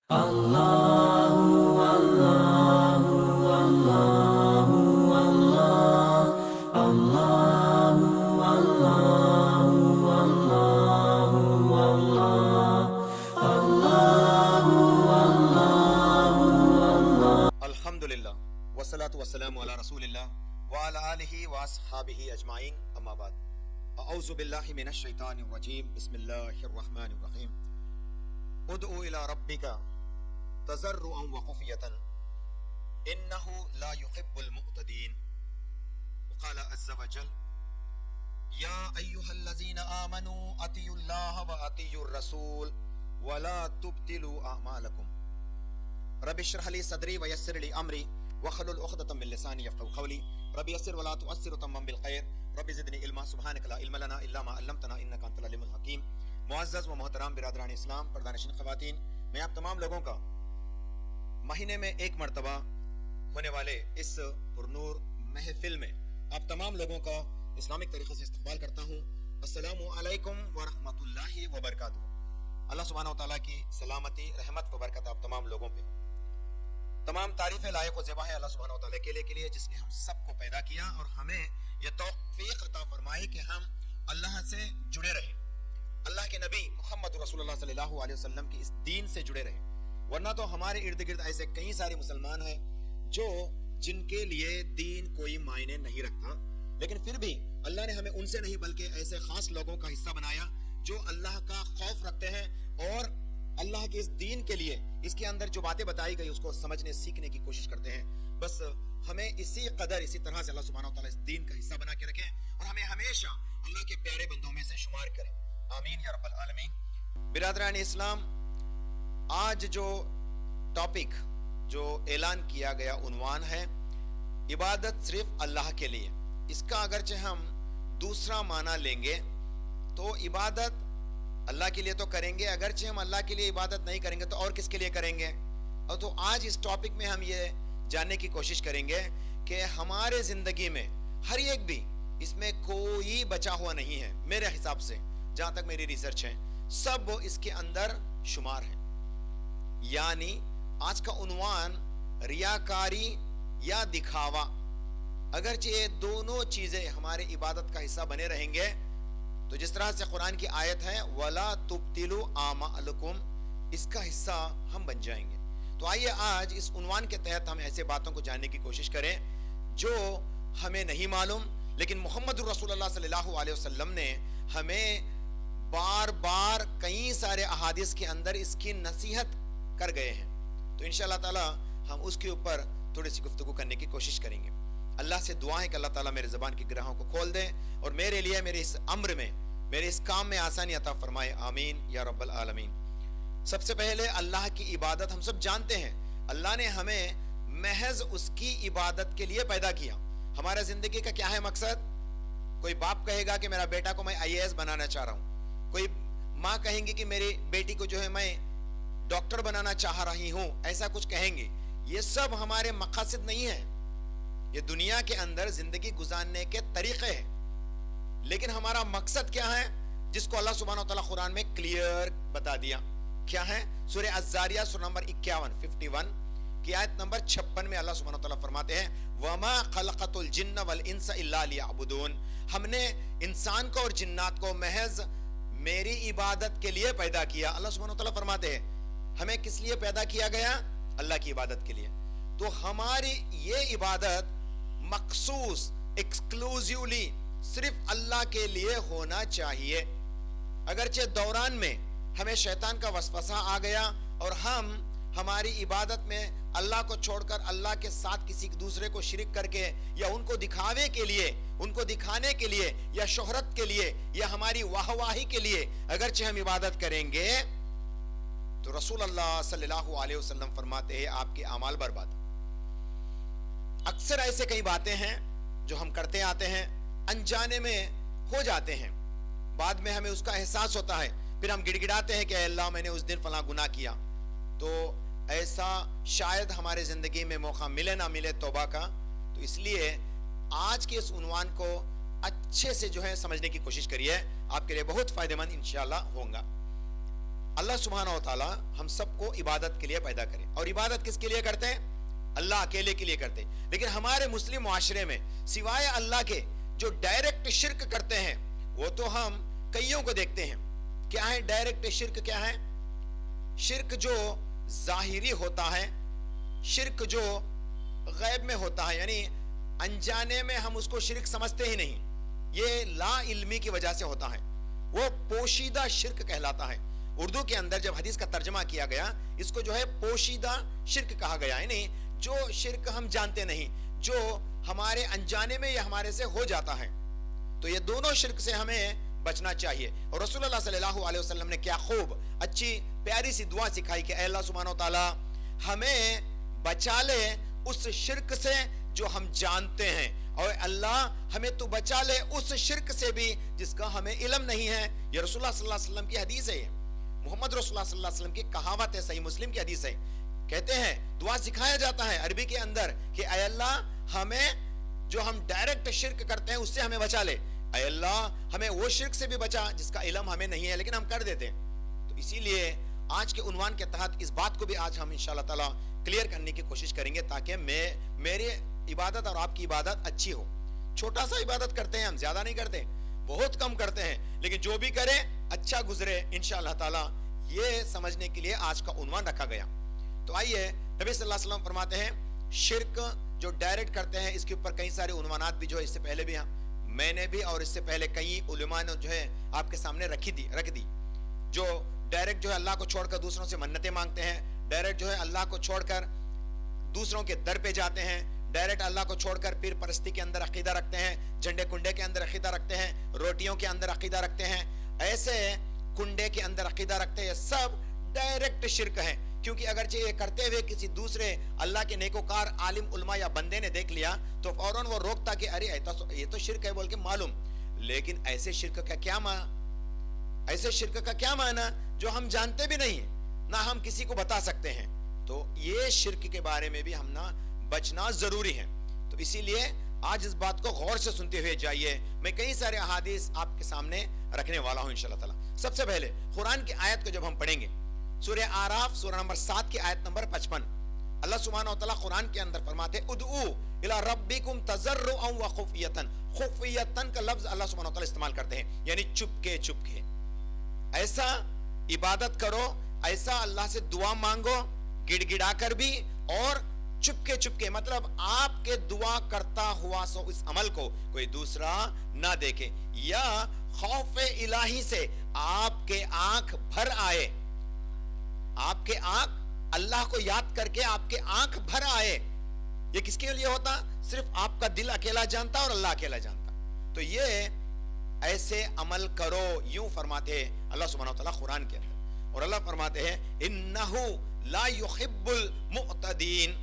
الحمدللہ والصلاة والسلام علی رسول اللہ وعلی آلہ واصحابہ اجمعین، اما بعد، اعوذ باللہ من الشیطان الرجیم، بسم اللہ الرحمن الرحیم۔ ادعو الی ربک تضرعا وخفیۃ انہ لا يحب المعتدین، وقال عز وجل یا ایہا الذین آمنوا اطیعوا اللہ واطیعوا الرسول ولا تبطلوا اعمالکم، رب اشرح لي صدري ويسر لي امري واحلل عقدة من لساني يفقهوا قولي، رب يسر ولا تعسر وتمم بالخير، رب زدني علما، سبحانك لا علم لنا الا ما علمتنا انك انت العليم الحكيم۔ معزز و محترم برادران اسلام، پردانشین خواتین، میں آپ تمام لوگوں کا مہینے میں ایک مرتبہ ہونے والے اس پرنور محفل میں آپ تمام لوگوں کا اسلامک طریقے سے استقبال کرتا ہوں۔ السلام علیکم ورحمۃ اللہ وبرکاتہ۔ اللہ سبحانہ و تعالیٰ کی سلامتی، رحمت و برکت آپ تمام لوگوں پہ۔ تمام تعریفیں لائق و زیبا ہے اللہ سبحانہ و تعالیٰ کے لیے جس نے ہم سب کو پیدا کیا اور ہمیں یہ توفیق عطا فرمائی کہ ہم اللہ سے جڑے رہیں، اللہ کے نبی محمد رسول اللہ صلی اللہ علیہ وسلم کی اس دین سے جڑے رہیں، ورنہ تو ہمارے ارد گرد ایسے کئی سارے مسلمان ہیں جن کے لیے دین کوئی معنی نہیں رکھتا، لیکن پھر بھی اللہ نے ہمیں ان سے نہیں بلکہ ایسے خاص لوگوں کا حصہ بنایا جو اللہ کا خوف رکھتے ہیں اور اللہ کے اس دین کے لیے اس کے اندر جو باتیں بتائی گئی اس کو سمجھنے سیکھنے کی کوشش کرتے ہیں۔ بس ہمیں اسی طرح سے اللہ سبحانہ و تعالیٰ اس دین کا حصہ بنا کے رکھیں اور ہمیں ہمیشہ اللہ کے پیارے بندوں میں سے شمار کریں، آمین یا رب العالمین۔ برادران اسلام، آج جو ٹاپک جو اعلان کیا گیا عنوان ہے عبادت صرف اللہ کے لیے۔ اس کا اگرچہ ہم دوسرا معنی لیں گے تو عبادت اللہ کے لیے تو کریں گے، اگرچہ ہم اللہ کے لیے عبادت نہیں کریں گے تو اور کس کے لیے کریں گے؟ اور تو آج اس ٹاپک میں ہم یہ جاننے کی کوشش کریں گے کہ ہمارے زندگی میں ہر ایک بھی اس میں کوئی بچا ہوا نہیں ہے، میرے حساب سے جہاں تک میری ریسرچ ہے سب اس کے اندر شمار ہیں۔ یعنی آج کا عنوان ریاکاری یا دکھاوا، اگرچہ یہ دونوں چیزیں ہمارے عبادت کا حصہ بنے رہیں گے تو جس طرح سے قرآن کی آیت ہے وَلَا تُبْطِلُوا أَعْمَالَكُمْ، اس کا حصہ ہم بن جائیں گے۔ تو آئیے آج اس عنوان کے تحت ہم ایسے باتوں کو جاننے کی کوشش کریں جو ہمیں نہیں معلوم، لیکن محمد رسول اللہ صلی اللہ علیہ وسلم نے ہمیں بار بار کئی سارے احادیث کے اندر اس کی نصیحت کر گئے ہیں۔ تو انشاءاللہ تعالی ہم اس کے اوپر تھوڑی سی گفتگو کرنے کی کوشش کریں گے۔ اللہ سے دعا ہے کہ اللہ تعالیٰ میرے زبان کی گرہوں کو کھول دے اور میرے لیے میرے اس امر میں، میرے اس کام میں آسانی عطا فرمائے، آمین یا رب العالمین۔ سب سے پہلے اللہ کی عبادت ہم سب جانتے ہیں، اللہ نے ہمیں محض اس کی عبادت کے لیے پیدا کیا۔ ہمارا زندگی کا کیا ہے مقصد؟ کوئی باپ کہے گا کہ میرا بیٹا کو میں IAS بنانا چاہ رہا ہوں، کوئی ماں کہیں گی کہ میری بیٹی کو جو ہے میں ڈاکٹر بنانا چاہ رہی ہوں، ایسا کچھ کہیں گے۔ یہ سب ہمارے مقاصد نہیں ہیں، یہ دنیا کے اندر زندگی گزارنے کے طریقے ہیں، لیکن ہمارا مقصد کیا ہے جس کو اللہ سبحانہ و تعالیٰ قرآن میں کلیئر بتا دیا؟ کیا ہے؟ سورہ الزاریہ سورہ نمبر 51 کی آیت نمبر 56 میں اللہ سبحانہ و تعالیٰ فرماتے ہیں وَمَا خَلَقَتُ الْجِنَّ وَالْإِنسَ إِلَّا لِيَعْبُدُونَ، ہم نے انسان کو اور جنات کو محض میری عبادت کے لیے پیدا کیا۔ اللہ سبحانہ و تعالیٰ فرماتے ہیں ہمیں کس لیے پیدا کیا گیا؟ اللہ کی عبادت کے لیے۔ تو ہماری یہ عبادت مخصوص ایکسکلوزیولی صرف اللہ کے لیے ہونا چاہیے۔ اگرچہ دوران میں ہمیں شیطان کا وسوسہ آ گیا اور ہم ہماری عبادت میں اللہ کو چھوڑ کر اللہ کے ساتھ کسی دوسرے کو شرک کر کے یا ان کو دکھاوے کے لیے، ان کو دکھانے کے لیے یا شہرت کے لیے یا ہماری واہ واہی کے لیے اگرچہ ہم عبادت کریں گے تو رسول اللہ صلی اللہ علیہ وسلم فرماتے ہیں آپ کے اعمال برباد۔ اکثر ایسے کئی باتیں ہیں جو ہم کرتے آتے ہیں، انجانے میں ہو جاتے ہیں، بعد میں ہمیں اس کا احساس ہوتا ہے، پھر ہم گڑ گڑاتے ہیں کہ اے اللہ میں نے اس دن فلاں گناہ کیا۔ تو ایسا شاید ہمارے زندگی میں موقع ملے نہ ملے توبہ کا۔ تو اس لیے آج کے اس عنوان کو اچھے سے جو ہے سمجھنے کی کوشش کریے، آپ کے لیے بہت فائدہ مند انشاءاللہ ہوں گا۔ اللہ سبحانہ و تعالیٰ ہم سب کو عبادت کے لیے پیدا کرے, اور عبادت کس کے لیے کرتے ہیں؟ اللہ اکیلے کے لیے کرتے ہیں. لیکن ہمارے مسلم معاشرے میں سوائے اللہ کے جو ڈائریکٹ شرک کرتے ہیں وہ تو ہم کئیوں کو دیکھتے ہیں. کیا ہے ڈائریکٹ شرک؟ کیا ہے شرک؟ جو ظاہری ہوتا ہے, شرک جو غیب میں ہوتا ہے, یعنی انجانے میں ہم اس کو شرک سمجھتے ہی نہیں, یہ لا علمی کی وجہ سے ہوتا ہے, وہ پوشیدہ شرک کہلاتا ہے. اردو کے اندر جب حدیث کا ترجمہ کیا گیا اس کو جو ہے پوشیدہ شرک کہا گیا, یعنی جو شرک ہم جانتے نہیں, جو ہمارے انجانے میں یا ہمارے سے ہو جاتا ہے. تو یہ دونوں شرک سے ہمیں بچنا چاہیے. اور رسول اللہ صلی اللہ علیہ وسلم نے کیا خوب اچھی پیاری سی دعا سکھائی کہ اے اللہ سبحانہ و تعالیٰ ہمیں بچا لے اس شرک سے جو ہم جانتے ہیں, اور اللہ ہمیں تو بچا لے اس شرک سے بھی جس کا ہمیں علم نہیں ہے. یہ رسول اللہ صلی اللہ علیہ وسلم کی حدیث ہے, محمد رسول اللہ صلی اللہ علیہ وسلم کی کہاوت ہے, صحیح مسلم کی حدیث ہے. کہتے ہیں دعا سکھایا جاتا ہے عربی کے اندر کہ اے اللہ ہمیں جو ہم ڈائریکٹ شرک کرتے ہیں اس سے ہمیں بچا لے, اے اللہ ہمیں وہ شرک سے بھی بچا جس کا علم ہمیں نہیں ہے لیکن ہم کر دیتے ہیں. تو اسی لیے آج کے عنوان کے تحت اس بات کو بھی آج ہم انشاءاللہ تعالیٰ کلیئر کرنے کی کوشش کریں گے تاکہ میری عبادت اور آپ کی عبادت اچھی ہو. چھوٹا سا عبادت کرتے ہیں ہم, زیادہ نہیں کرتے, بہت کم کرتے ہیں, لیکن جو بھی کریں اچھا گزرے انشاءاللہ تعالیٰ, یہ سمجھنے کے لیے آج کا عنوان رکھا گیا. تو آئیے نبی صلی اللہ علیہ وسلم فرماتے ہیں شرک جو ڈائریکٹ کرتے ہیں اس کے اوپر کئی سارے عنوانات بھی جو ہے اس سے پہلے بھی میں نے بھی اور اس سے پہلے کئی علماء نے جو ہے آپ کے سامنے رکھ دی. جو ڈائریکٹ جو ہے اللہ کو چھوڑ کر دوسروں سے منتیں مانگتے ہیں, ڈائریکٹ جو ہے اللہ کو چھوڑ کر دوسروں کے در پہ جاتے ہیں, ڈائریکٹ اللہ کو چھوڑ کر پیر پرستی کے اندر عقیدہ رکھتے ہیں, جھنڈے کنڈے کے اندر عقیدہ رکھتے ہیں, روٹیوں کے اندر عقیدہ رکھتے ہیں, ایسے کنڈے کے اندر عقیدہ رکھتے ہیں, یہ سب ڈائریکٹ شرک ہے. کیونکہ اگرچہ یہ کرتے ہوئے کسی دوسرے اللہ کے نیکوکار عالم علماء یا بندے نے دیکھ لیا تو فوراً وہ روکتا کہ ارے یہ تو شرک ہے بول کے معلوم, لیکن ایسے شرک کا کیا معنی جو ہم جانتے بھی نہیں نہ ہم کسی کو بتا سکتے ہیں. تو یہ شرک کے بارے میں بھی ہم نہ بچنا ضروری ہے. تو اسی لیے آج اس بات کو غور سے سنتے ہوئے جائیے. میں کئی سارے احادیث آپ کے سامنے رکھنے والا ہوں انشاءاللہ تعالی. سب سے پہلے قرآن کی آیت کو جب ہم پڑھیں گے, سورہ اعراف سورہ نمبر 7 کی آیت نمبر 55, اللہ سبحانہ وتعالی قرآن کے اندر فرماتے ادعو الی ربکم تضرعا وخفیۃ. خفیۃ کا لفظ اللہ سبحانہ وتعالی استعمال کرتے ہیں, یعنی چپ کے ایسا عبادت کرو, ایسا اللہ سے دعا مانگو گڑ گڑا کر بھی اور چپ کے, مطلب آپ کے دعا کرتا ہوا سو اس عمل کو کوئی دوسرا نہ دیکھے, یا خوف الہی سے آپ کے آنکھ بھر آئے, آپ کے آنکھ اللہ کو یاد کر کے آپ کے آنکھ بھر آئے. یہ کس کے لیے ہوتا؟ صرف آپ کا دل اکیلا جانتا اور اللہ اکیلا جانتا. تو یہ ایسے عمل کرو, یوں فرماتے ہیں اللہ سبحانہ وتعالی قرآن کے اندر. اور اللہ فرماتے ہیں انہو لا یحب المعتدین.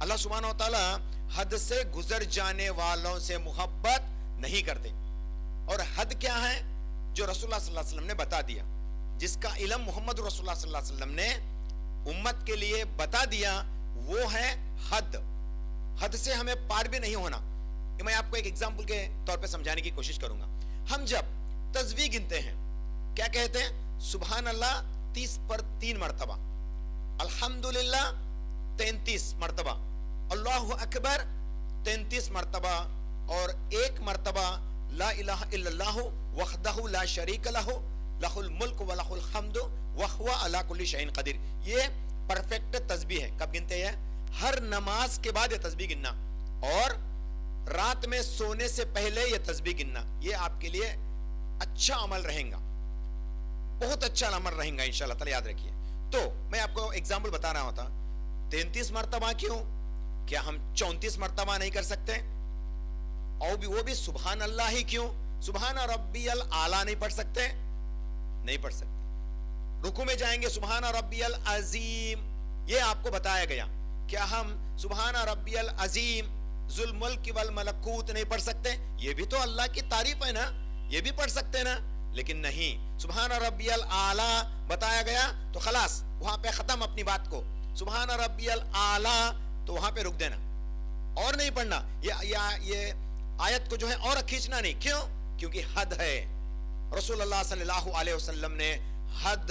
اللہ سبحانہ وتعالی حد سے گزر جانے والوں سے محبت نہیں کرتے. اور حد کیا ہے؟ جو رسول اللہ صلی اللہ علیہ وسلم نے بتا دیا, جس کا علم محمد رسول اللہ صلی اللہ علیہ وسلم نے امت کے لیے بتا دیا, وہ ہے حد. حد سے ہمیں پار بھی نہیں ہونا. میں آپ کو ایک ایگزامپل کے طور پہ سمجھانے کی کوشش کروں گا. ہم جب تسبیح گنتے ہیں کیا کہتے ہیں؟ سبحان اللہ 30 پر 3 مرتبہ, الحمدللہ 33 مرتبہ, اللہ اکبر 33 مرتبہ, اور 1 مرتبہ لا الہ الا اللہ وحدہ لا شریک لہ لہ الملک و لہ الحمد وہو علی کل شیء قدیر. یہ پرفیکٹ تسبیح ہے. کب گنتے ہیں؟ ہر نماز کے بعد یہ تسبیح گننا, اور رات میں سونے سے پہلے یہ تسبیح گننا. یہ آپ کے لیے اچھا عمل رہے گا, بہت اچھا عمل رہے گا انشاءاللہ تعالی, یاد رکھیے. تو میں آپ کو ایگزامپل بتا رہا ہوتا, 33 مرتبہ کیوں؟ کیا ہم 34 مرتبہ نہیں کر سکتے؟ اور وہ بھی سبحان اللہ ہی کیوں؟ سبحان ربی الاعلیٰ نہیں پڑھ سکتے؟ نہیں پڑھ سکتے. رکوع میں جائیں گے سبحان ربی العظیم, یہ آپ کو بتایا گیا. کیا ہم سبحان ربی العظیم ذو الملک والملکوت نہیں پڑھ سکتے؟ یہ بھی تو اللہ کی تعریف ہے نا, یہ بھی پڑھ سکتے نا. لیکن نہیں, سبحان ربی الاعلیٰ بتایا گیا تو خلاص وہاں پہ ختم اپنی بات کو. سبحان ربی الاعلیٰ تو وہاں پہ رک دینا اور نہیں پڑھنا. یہ آیت کو جو ہے اور کھینچنا نہیں. کیوں؟ کیونکہ حد ہے. رسول اللہ صلی اللہ علیہ وسلم نے حد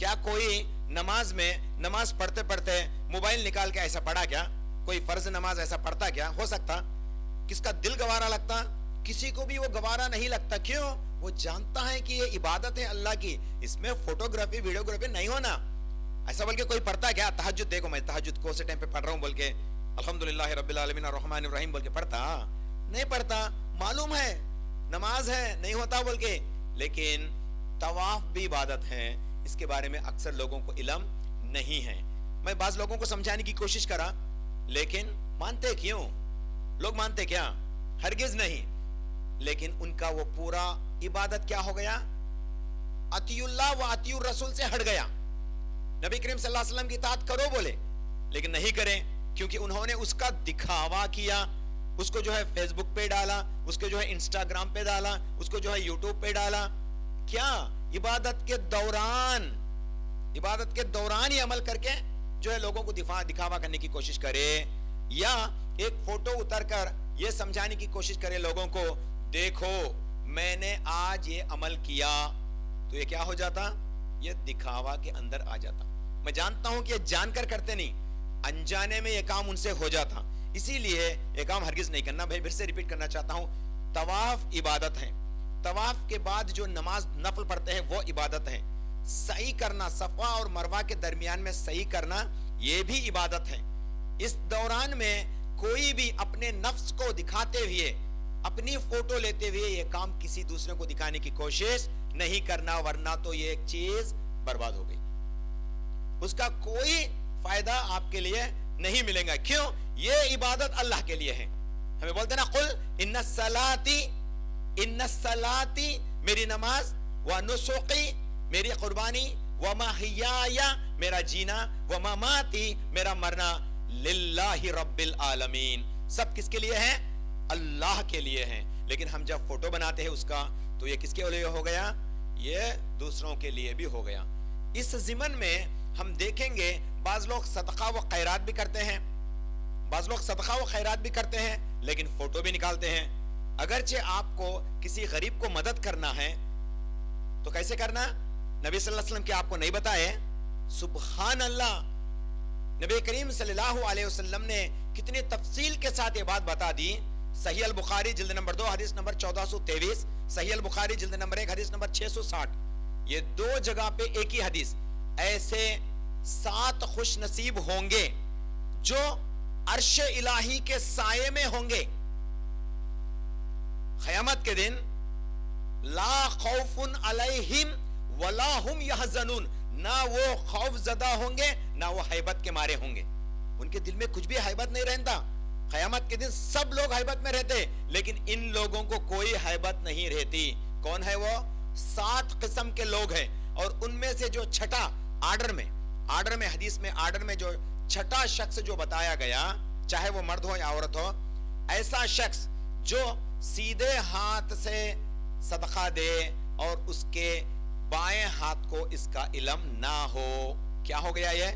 کیا کوئی نماز پڑھتے پڑھتے موبائل نکال کے ایسا پڑھا کیا؟ کوئی فرض نماز ایسا پڑھتا کیا؟ ہو سکتا؟ کس کا دل گوارا لگتا؟ کسی کو بھی وہ گوارا نہیں لگتا. کیوں؟ وہ جانتا ہے کہ یہ عبادت ہے اللہ کی, اس میں فوٹوگرافی ویڈیوگرافی نہیں ہونا. ایسا بول کے کوئی پڑھتا کیا؟ تہجد دیکھو میں تہجد کو سے ٹائم پہ پڑھ رہا ہوں بول کے الحمدللہ رب العالمین الرحمن الرحیم بول کے پڑھتا نہیں پڑھتا. معلوم ہے نماز ہے نہیں ہوتا بول کے, لیکن طواف بھی عبادت ہے, اس کے بارے میں اکثر لوگوں کو علم نہیں ہے. میں بعض لوگوں کو سمجھانے کی کوشش کرا, لیکن مانتے کیوں؟ لوگ مانتے کیا؟ ہرگز نہیں. لیکن ان کا وہ پورا عبادت کیا ہو گیا؟ اطیع اللہ و اطیع الرسول سے ہٹ گیا. نبی کریم صلی اللہ علیہ وسلم کی اطاعت کرو بولے, لیکن نہیں کریں, کیونکہ انہوں نے اس کا دکھاوا کیا, اس کو جو ہے فیس بک پہ ڈالا, اس کو جو ہے انسٹاگرام پہ ڈالا, اس کو جو ہے یوٹیوب پہ ڈالا. کیا عبادت کے دوران ہی عمل کر کے جو ہے لوگوں کو دکھاوا کرنے کی کوشش کرے, یا ایک فوٹو اتر کر یہ سمجھانے کی کوشش کرے لوگوں کو دیکھو میں نے آج یہ عمل کیا, تو یہ کیا ہو جاتا؟ یہ دکھاوا کے اندر آ جاتا. میں جانتا ہوں کہ یہ جان کر کرتے نہیں, انجانے میں یہ کام ان سے ہو جاتا. اسی لیے یہ کام ہرگز نہیں کرنا. بھائی پھر سے ریپیٹ کرنا چاہتا ہوں, طواف عبادت ہے. طواف کے بعد جو نماز نفل پڑھتے ہیں وہ عبادت ہے. صحیح کرنا, صفا اور مروہ کے درمیان میں صحیح کرنا, یہ بھی عبادت ہے. اس دوران میں کوئی بھی اپنے نفس کو دکھاتے ہوئے, اپنی فوٹو لیتے ہوئے یہ کام کسی دوسرے کو دکھانے کی کوشش نہیں کرنا, ورنہ تو یہ ایک چیز برباد ہو گئی, اس کا کوئی فائدہ آپ کے لیے نہیں ملے گا. کیوں؟ یہ عبادت اللہ کے لیے ہے. ہمیں بولتے نا قل ان الصلاتی میری نماز, ونسکی میری قربانی, ومحیای میرا جینا, ومماتی میرا مرنا, للہ رب العالمین, سب کس کے لیے ہیں؟ اللہ کے لیے ہیں. لیکن ہم جب فوٹو بناتے ہیں اس کا, تو یہ کس کے لیے ہو گیا؟ یہ دوسروں کے لیے بھی ہو گیا. اس ضمن میں ہم دیکھیں گے بعض لوگ صدقہ و خیرات بھی کرتے ہیں, لیکن فوٹو بھی نکالتے ہیں. اگرچہ آپ کو کسی غریب کو مدد کرنا ہے تو کیسے کرنا؟ نبی صلی اللہ علیہ وسلم کیا آپ کو نہیں بتائے؟ سبحان اللہ, نبی کریم صلی اللہ علیہ وسلم نے کتنی تفصیل کے ساتھ یہ بات بتا دی. صحیح البخاری جلد نمبر 2 حدیث نمبر 1423, صحیح البخاری جلد نمبر 1 حدیث نمبر 660, یہ دو جگہ پہ ایک ہی حدیث. ایسے 7 خوش نصیب ہوں گے جو عرش الہی کے سائے میں ہوں گے قیامت کے دن. لا خوف علیہم ولا هم یحزنون, نہ وہ خوف زدہ ہوں گے نہ وہ حیبت کے مارے ہوں گے. ان کے دل میں کچھ بھی حیبت نہیں رہتا. قیامت کے دن سب لوگ حیبت میں رہتے, لیکن ان لوگوں کو کوئی حیبت نہیں رہتی. کون ہے وہ؟ 7 قسم کے لوگ ہیں, اور ان میں سے جو چھٹا آرڈر میں حدیث میں آرڈر میں جو چھٹا شخص جو بتایا گیا, چاہے وہ مرد ہو یا عورت ہو, ایسا شخص جو سیدھے ہاتھ سے صدقہ دے اور اس کے بائیں ہاتھ کو اس کا علم نہ ہو. کیا ہو گیا یہ؟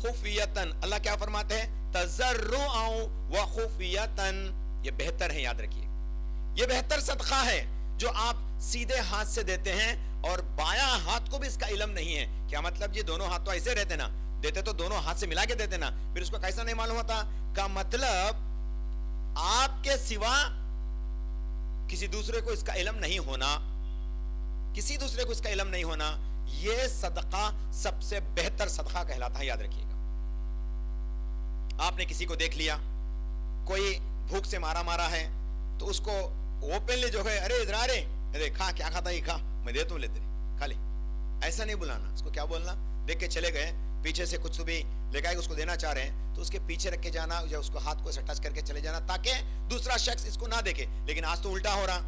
خفیتن. اللہ کیا فرماتے ہیں؟ تضرعا و خفیتن. یہ بہتر ہے, یاد رکھیے, یہ بہتر صدقہ ہے جو آپ سیدھے ہاتھ سے دیتے ہیں اور بایاں ہاتھ کو بھی اس کا علم نہیں ہے. کیا مطلب؟ یہ دونوں ہاتھ تو ایسے رہتے نا, دیتے تو دونوں ہاتھ سے ملا کے دیتے نا, پھر اس کو کیسا نہیں معلوم ہوتا؟ کا مطلب آپ کے سوا کسی دوسرے کو اس کا علم نہیں ہونا, یہ صدقہ سب سے بہتر صدقہ کہلاتا ہے. یاد رکھیے گا, آپ نے کسی کو دیکھ لیا, کوئی بھوک سے مارا ہے, تو اس کو اوپنلی جو ہے, ارے ادھر آ رے, کھا, کیا کھاتا ہے, کھا, میں دیتا ہوں, لے کھا لے. ایسا نہیں بلانا. اس کو کیا بولنا؟ دیکھ کے چلے گئے, پیچھے سے کچھ بھی لے کے اس کو دینا چاہ رہے ہیں, تو اس کے پیچھے رکھ کے جانا, یا اس کو ہاتھ کو ایسا ٹچ کر کے چلے جانا تاکہ دوسرا شخص اس کو نہ دیکھے. لیکن آج تو الٹا ہو رہا,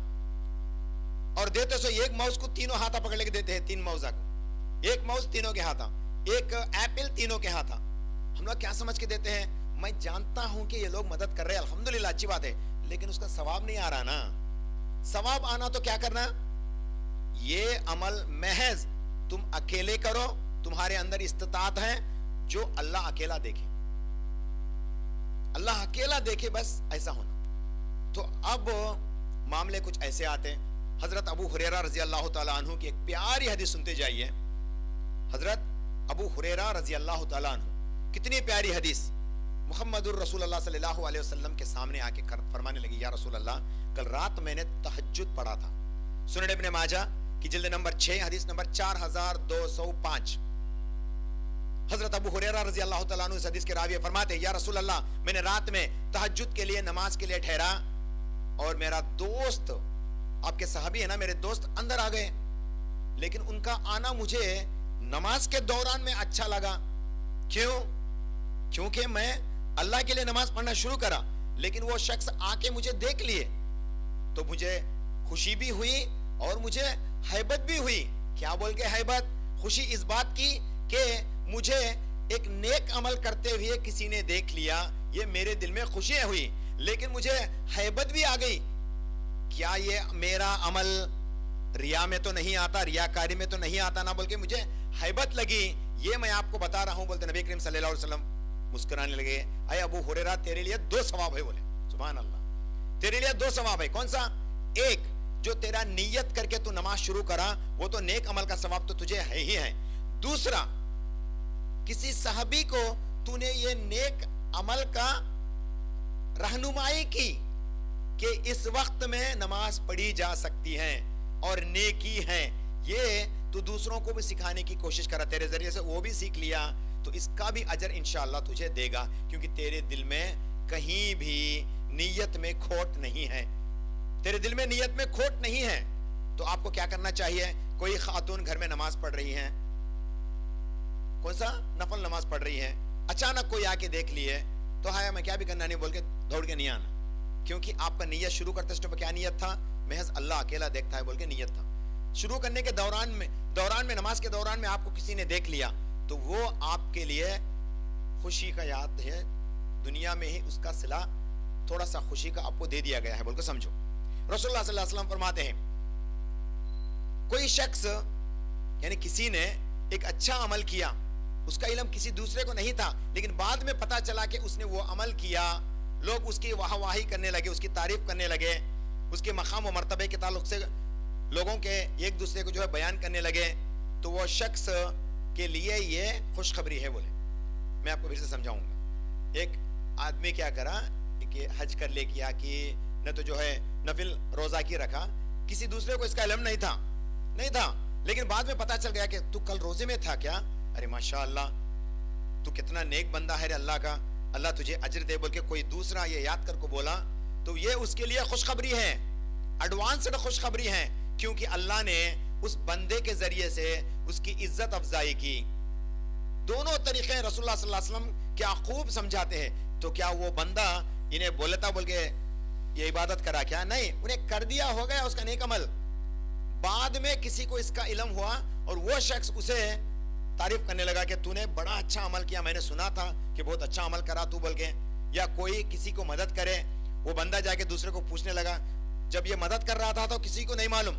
اور دیتے سو ایک ماؤس کو تینوں ہاتھا پکڑ لے کے دیتے ہیں, 3 ماؤزہ کو, ایک ماؤس تینوں کے ہاتھا, ایک ایپل تینوں کے ہاتھا. ہم لوگ کیا سمجھ کے دیتے ہیں؟ میں جانتا ہوں کہ یہ لوگ مدد کر رہے ہیں, الحمدللہ اچھی بات ہے, لیکن اس کا ثواب نہیں آ رہا نا. ثواب آنا تو کیا کرنا؟ یہ عمل محض تم اکیلے کرو, تمہارے اندر استطاعت ہے, جو اللہ اکیلا دیکھے, اللہ اکیلا دیکھے, بس ایسا ہونا. تو اب معاملے کچھ ایسے آتے ہیں. حضرت ابو ہریرہ رضی اللہ تعالیٰ عنہ کی ایک پیاری حدیث سنتے جائیے. حضرت ابو ہریرہ رضی اللہ تعالیٰ عنہ، کتنی پیاری حدیث، محمد الرسول اللہ صلی اللہ علیہ وسلم کے سامنے آ کے فرمانے لگی، یا رسول اللہ کل رات میں نے تہجد پڑھا تھا. سنن ابن ماجہ کی جلد نمبر 6 حدیث نمبر 4205. حضرت ابو ہریرہ رضی اللہ تعالیٰ عنہ اس حدیث کے راوی فرماتے ہیں، یا رسول اللہ میں نے رات میں تہجد کے لیے نماز کے لیے ٹھہرا اور میرا دوست، آپ کے صحابی ہیں نا، میرے دوست اندر آ گئے، لیکن ان کا آنا مجھے نماز کے دوران میں اچھا لگا. کیوں؟ کیونکہ میں اللہ کے لیے نماز پڑھنا شروع کرا، لیکن وہ شخص آ کے مجھے دیکھ لیے تو مجھے خوشی بھی ہوئی اور مجھے ہیبت بھی ہوئی. کیا بول کے ہیبت؟ خوشی اس بات کی کہ مجھے ایک نیک عمل کرتے ہوئے کسی نے دیکھ لیا، یہ میرے دل میں خوشی ہوئی، لیکن مجھے ہیبت بھی آ گئی. کیا یہ میرا عمل ریا میں تو نہیں آتا، ریاکاری میں تو نہیں آتا نا، بلکہ مجھے ہیبت لگی. یہ میں آپ کو بتا رہا ہوں. بولتے نبی کریم صلی اللہ علیہ وسلم مسکرانے لگے، اے ابو ہریرہ تیرے لیے 2 ثواب ہے. بولے سبحان اللہ، تیرے لیے 2 ثواب ہے. کون سا؟ ایک جو تیرا نیت کر کے تو نماز شروع کرا، وہ تو نیک عمل کا ثواب تو تجھے ہے ہی ہے. دوسرا، کسی صحابی کو تو نے یہ نیک عمل کا رہنمائی کی کہ اس وقت میں نماز پڑھی جا سکتی ہے اور نیکی ہے، یہ تو دوسروں کو بھی سکھانے کی کوشش کرا، تیرے ذریعے سے وہ بھی سیکھ لیا تو اس کا بھی اجر انشاءاللہ تجھے دے گا، کیونکہ تیرے دل میں کہیں بھی نیت میں کھوٹ نہیں ہے. تیرے دل میں نیت میں کھوٹ نہیں ہے. تو آپ کو کیا کرنا چاہیے؟ کوئی خاتون گھر میں نماز پڑھ رہی ہیں، کون سا نفل نماز پڑھ رہی ہے، اچانک کوئی آ کے دیکھ لیے تو ہاں میں کیا بھی کرنا نہیں بول کے دوڑ کے نہیں آنا، کیونکہ آپ کا نیت شروع کرتے اسٹیپ کیا نیت تھا؟ محض اللہ اکیلا دیکھتا ہے بول کے نیت تھا. شروع کرنے کے دوران میں نماز کے دوران میں آپ کو کسی نے دیکھ لیا تو وہ آپ کے لیے خوشی کا یاد ہے، دنیا میں ہی اس کا صلہ تھوڑا سا خوشی کا آپ کو دے دیا گیا ہے بول کے سمجھو. رسول اللہ صلی اللہ علیہ وسلم فرماتے ہیں، کوئی شخص یعنی کسی نے ایک اچھا عمل کیا، اس کا علم کسی دوسرے کو نہیں تھا، لیکن بعد میں پتا چلا کہ اس نے وہ عمل کیا، لوگ اس کی واہ واہی کرنے لگے، اس کی تعریف کرنے لگے، اس کے مقام و مرتبے کے تعلق سے لوگوں کے ایک دوسرے کو جو ہے بیان کرنے لگے، تو وہ شخص کے لیے یہ خوشخبری ہے. بولے میں آپ کو پھر سے سمجھاؤں گا. ایک آدمی کیا کرا کہ حج کر لے کیا کہ نہ تو جو ہے نفل روزہ کی رکھا، کسی دوسرے کو اس کا علم نہیں تھا، لیکن بعد میں پتا چل گیا کہ تو کل روزے میں تھا کیا؟ ارے ماشاءاللہ تو کتنا نیک بندہ ہے اللہ کا، اللہ تجھے اجر دے بول کے کوئی دوسرا یہ یاد کر کو بولا تو یہ اس کے لیے خوشخبری ہے، ایڈوانسڈ خوشخبری ہے، کیونکہ اللہ نے اس بندے کے ذریعے سے اس کی عزت افزائی کی. دونوں طریقے رسول اللہ صلی اللہ علیہ وسلم کیا خوب سمجھاتے ہیں. تو کیا وہ بندہ انہیں بولتا بول کے یہ عبادت کرا کیا؟ نہیں، انہیں کر دیا، ہو گیا اس کا نیک عمل. بعد میں کسی کو اس کا علم ہوا اور وہ شخص اسے تعریف کرنے لگا کہ تو نے بڑا اچھا عمل کیا، میں نے سنا تھا کہ بہت اچھا عمل کرا تو بول کے. یا کوئی کسی کو مدد کرے، وہ بندہ جا کے دوسرے کو پوچھنے لگا، جب یہ مدد کر رہا تھا تو کسی کو نہیں معلوم،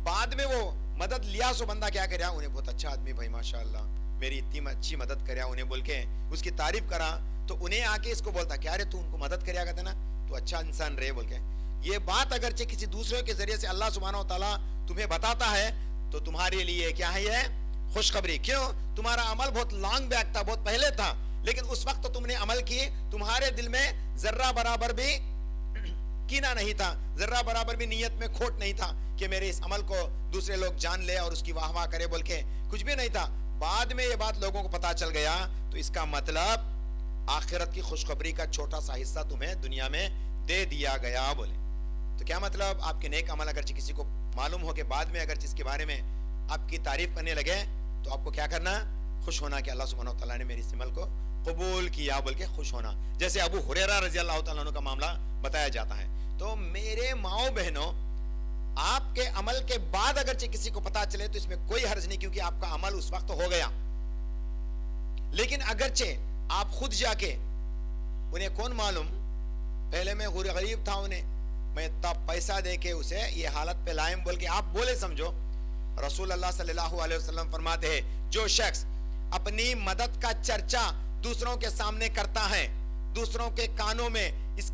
بعد میں وہ مدد لیا سو بندہ کیا کریا، انہیں بہت اچھا آدمی بھائی ماشاءاللہ میری اتنی اچھی مدد کریا انہیں بول کے اس کی تعریف کرا. تو انہیں آ کے اس کو بولتا کیا رے تو ان کو مدد کریا کرتے نا، تو اچھا انسان رہے بول کے. یہ بات اگرچہ کسی دوسرے کے ذریعے سے اللہ سبحانہ و تعالیٰ تمہیں بتاتا ہے تو تمہارے لیے کیا ہے یہ خوشخبری. کیوں؟ تمہارا عمل بہت لانگ بیک تھا، بہت پہلے تھا، لیکن اس وقت تم نے عمل کی، تمہارے دل میں ذرہ برابر بھی کینہ نہیں تھا، ذرہ برابر بھی نیت میں کھوٹ نہیں تھا کہ میرے اس عمل کو دوسرے لوگ جان لے اور اس کی واہ واہ کرے بول کے، کچھ بھی نہیں تھا. بعد میں یہ بات لوگوں کو پتا چل گیا تو اس کا مطلب آخرت کی خوشخبری کا چھوٹا سا حصہ تمہیں دنیا میں دے دیا گیا. بولے تو کیا مطلب؟ آپ کے نیک عمل اگرچہ کسی کو معلوم ہو کہ بعد میں اگر اس کے بارے میں آپ کی تعریف کرنے لگے تو آپ کو کیا کرنا؟ خوش ہونا کہ اللہ سبحانہ و تعالیٰ نے میری اس عمل کو قبول کیا بول کے خوش ہونا. جیسے ابو ہریرہ رضی اللہ تعالیٰ عنہ کا معاملہ بتایا جاتا ہے. تو میرے ماؤں بہنوں، آپ کے عمل کے بعد اگرچہ کسی کو پتا چلے تو اس میں کوئی حرج نہیں، کیونکہ آپ کا عمل اس وقت ہو گیا. لیکن اگرچہ آپ خود جا کے، انہیں کون معلوم، پہلے میں غریب تھا، انہیں میں اتنا پیسہ دے کے اسے یہ حالت پہ لائم بول کے آپ بولے سمجھو. رسول اللہ صلی اللہ علیہ وسلم فرماتے ہیں جو شخص اپنی مدد کا چرچا دوسروں کے سامنے کرتا ہے، دوسروں کے کانوں میں اس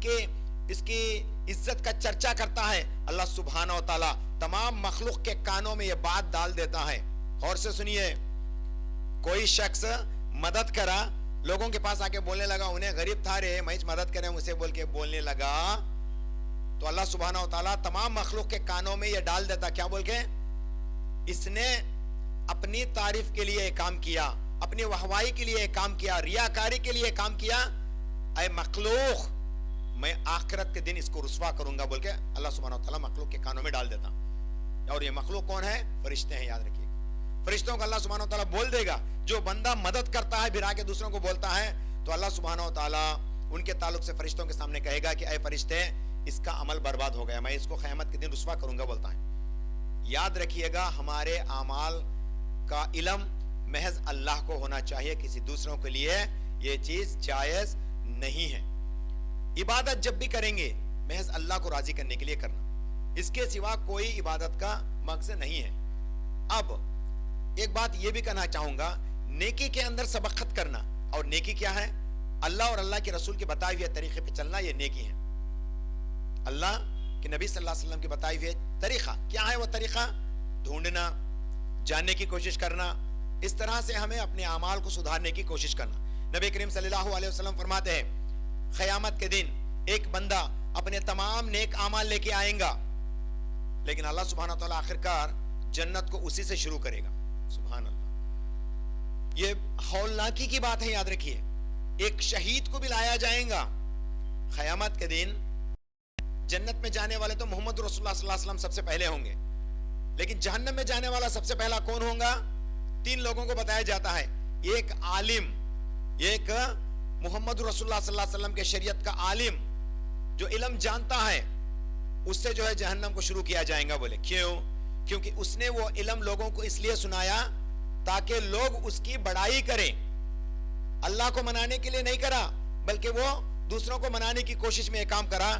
کی عزت کا چرچا کرتا ہے، اللہ سبحانہ و تعالی تمام مخلوق کے کانوں میں یہ بات ڈال دیتا ہے. اور سے سنیے، کوئی شخص مدد کرا, لوگوں کے پاس آ کے بولنے لگا, انہیں غریب تھا رے میں مدد کریں مجھے بول کے بولنے لگا, تو اللہ سبحانہ و تعالیٰ تمام مخلوق کے کانوں میں یہ ڈال دیتا, کیا بول کے, اس نے اپنی تعریف کے لیے کام کیا, اپنی واہوائی کے لیے کام کیا, ریاکاری کے لیے کام کیا, اے مخلوق میں آخرت کے دن اس کو رسوا کروں گا بول کے اللہ سبحانہ و تعالیٰ مخلوق کے کانوں میں ڈال دیتا. اور یہ مخلوق کون ہے؟ فرشتے ہیں, یاد رکھیے. فرشتوں کو اللہ سبحانہ و تعالیٰ بول دے گا, جو بندہ مدد کرتا ہے پھر آگے دوسروں کو بولتا ہے, تو اللہ سبحانہ و تعالیٰ ان کے تعلق سے فرشتوں کے سامنے کہے گا کہ اے فرشتے اس کا عمل برباد ہو گیا, میں اس کو قیامت کے دن رسوا کروں گا بولتا ہے. یاد رکھیے گا ہمارے اعمال کا علم محض اللہ کو ہونا چاہیے, کسی دوسروں کے لیے یہ چیز جائز نہیں ہے. عبادت جب بھی کریں گے محض اللہ کو راضی کرنے کے لیے کرنا, اس کے سوا کوئی عبادت کا مقصد نہیں ہے. اب ایک بات یہ بھی کہنا چاہوں گا, نیکی کے اندر سبقت کرنا, اور نیکی کیا ہے؟ اللہ اور اللہ کے رسول کے بتائے ہوئے طریقے پہ چلنا, یہ نیکی ہے. اللہ کہ نبی صلی اللہ علیہ وسلم کے بتائے ہوئے طریقہ کیا ہے؟ وہ طریقہ ڈھونڈنا, جاننے کی کوشش کرنا, اس طرح سے ہمیں اپنے اعمال کو سدھارنے کی کوشش کرنا. نبی کریم صلی اللہ علیہ وسلم فرماتے ہیں قیامت کے دن ایک بندہ اپنے تمام نیک اعمال لے کے آئیں گا, لیکن اللہ سبحانہ تعالیٰ آخرکار جنت کو اسی سے شروع کرے گا. سبحان اللہ, یہ ہولناکی کی بات ہے, یاد رکھیے. ایک شہید کو بھی لایا جائے گا قیامت کے دن. جنت میں جانے والے تو محمد رسول اللہ صلی اللہ علیہ وسلم سب سے پہلے ہوں گے, لیکن جہنم میں جانے والا سب سے پہلا کون ہوگا؟ 3 لوگوں کو بتایا جاتا ہے. ایک عالم, ایک محمد رسول اللہ صلی اللہ علیہ وسلم کے شریعت کا عالم جو علم جانتا ہے, اس سے جو ہے جہنم کو شروع کیا جائے گا. بولے کیوں؟ کیونکہ اس نے وہ علم لوگوں کو اس لیے سنایا تاکہ لوگ اس کی بڑائی کریں. اللہ کو منانے کے لیے نہیں کرا, بلکہ وہ دوسروں کو منانے کی کوشش میں یہ کام کرا.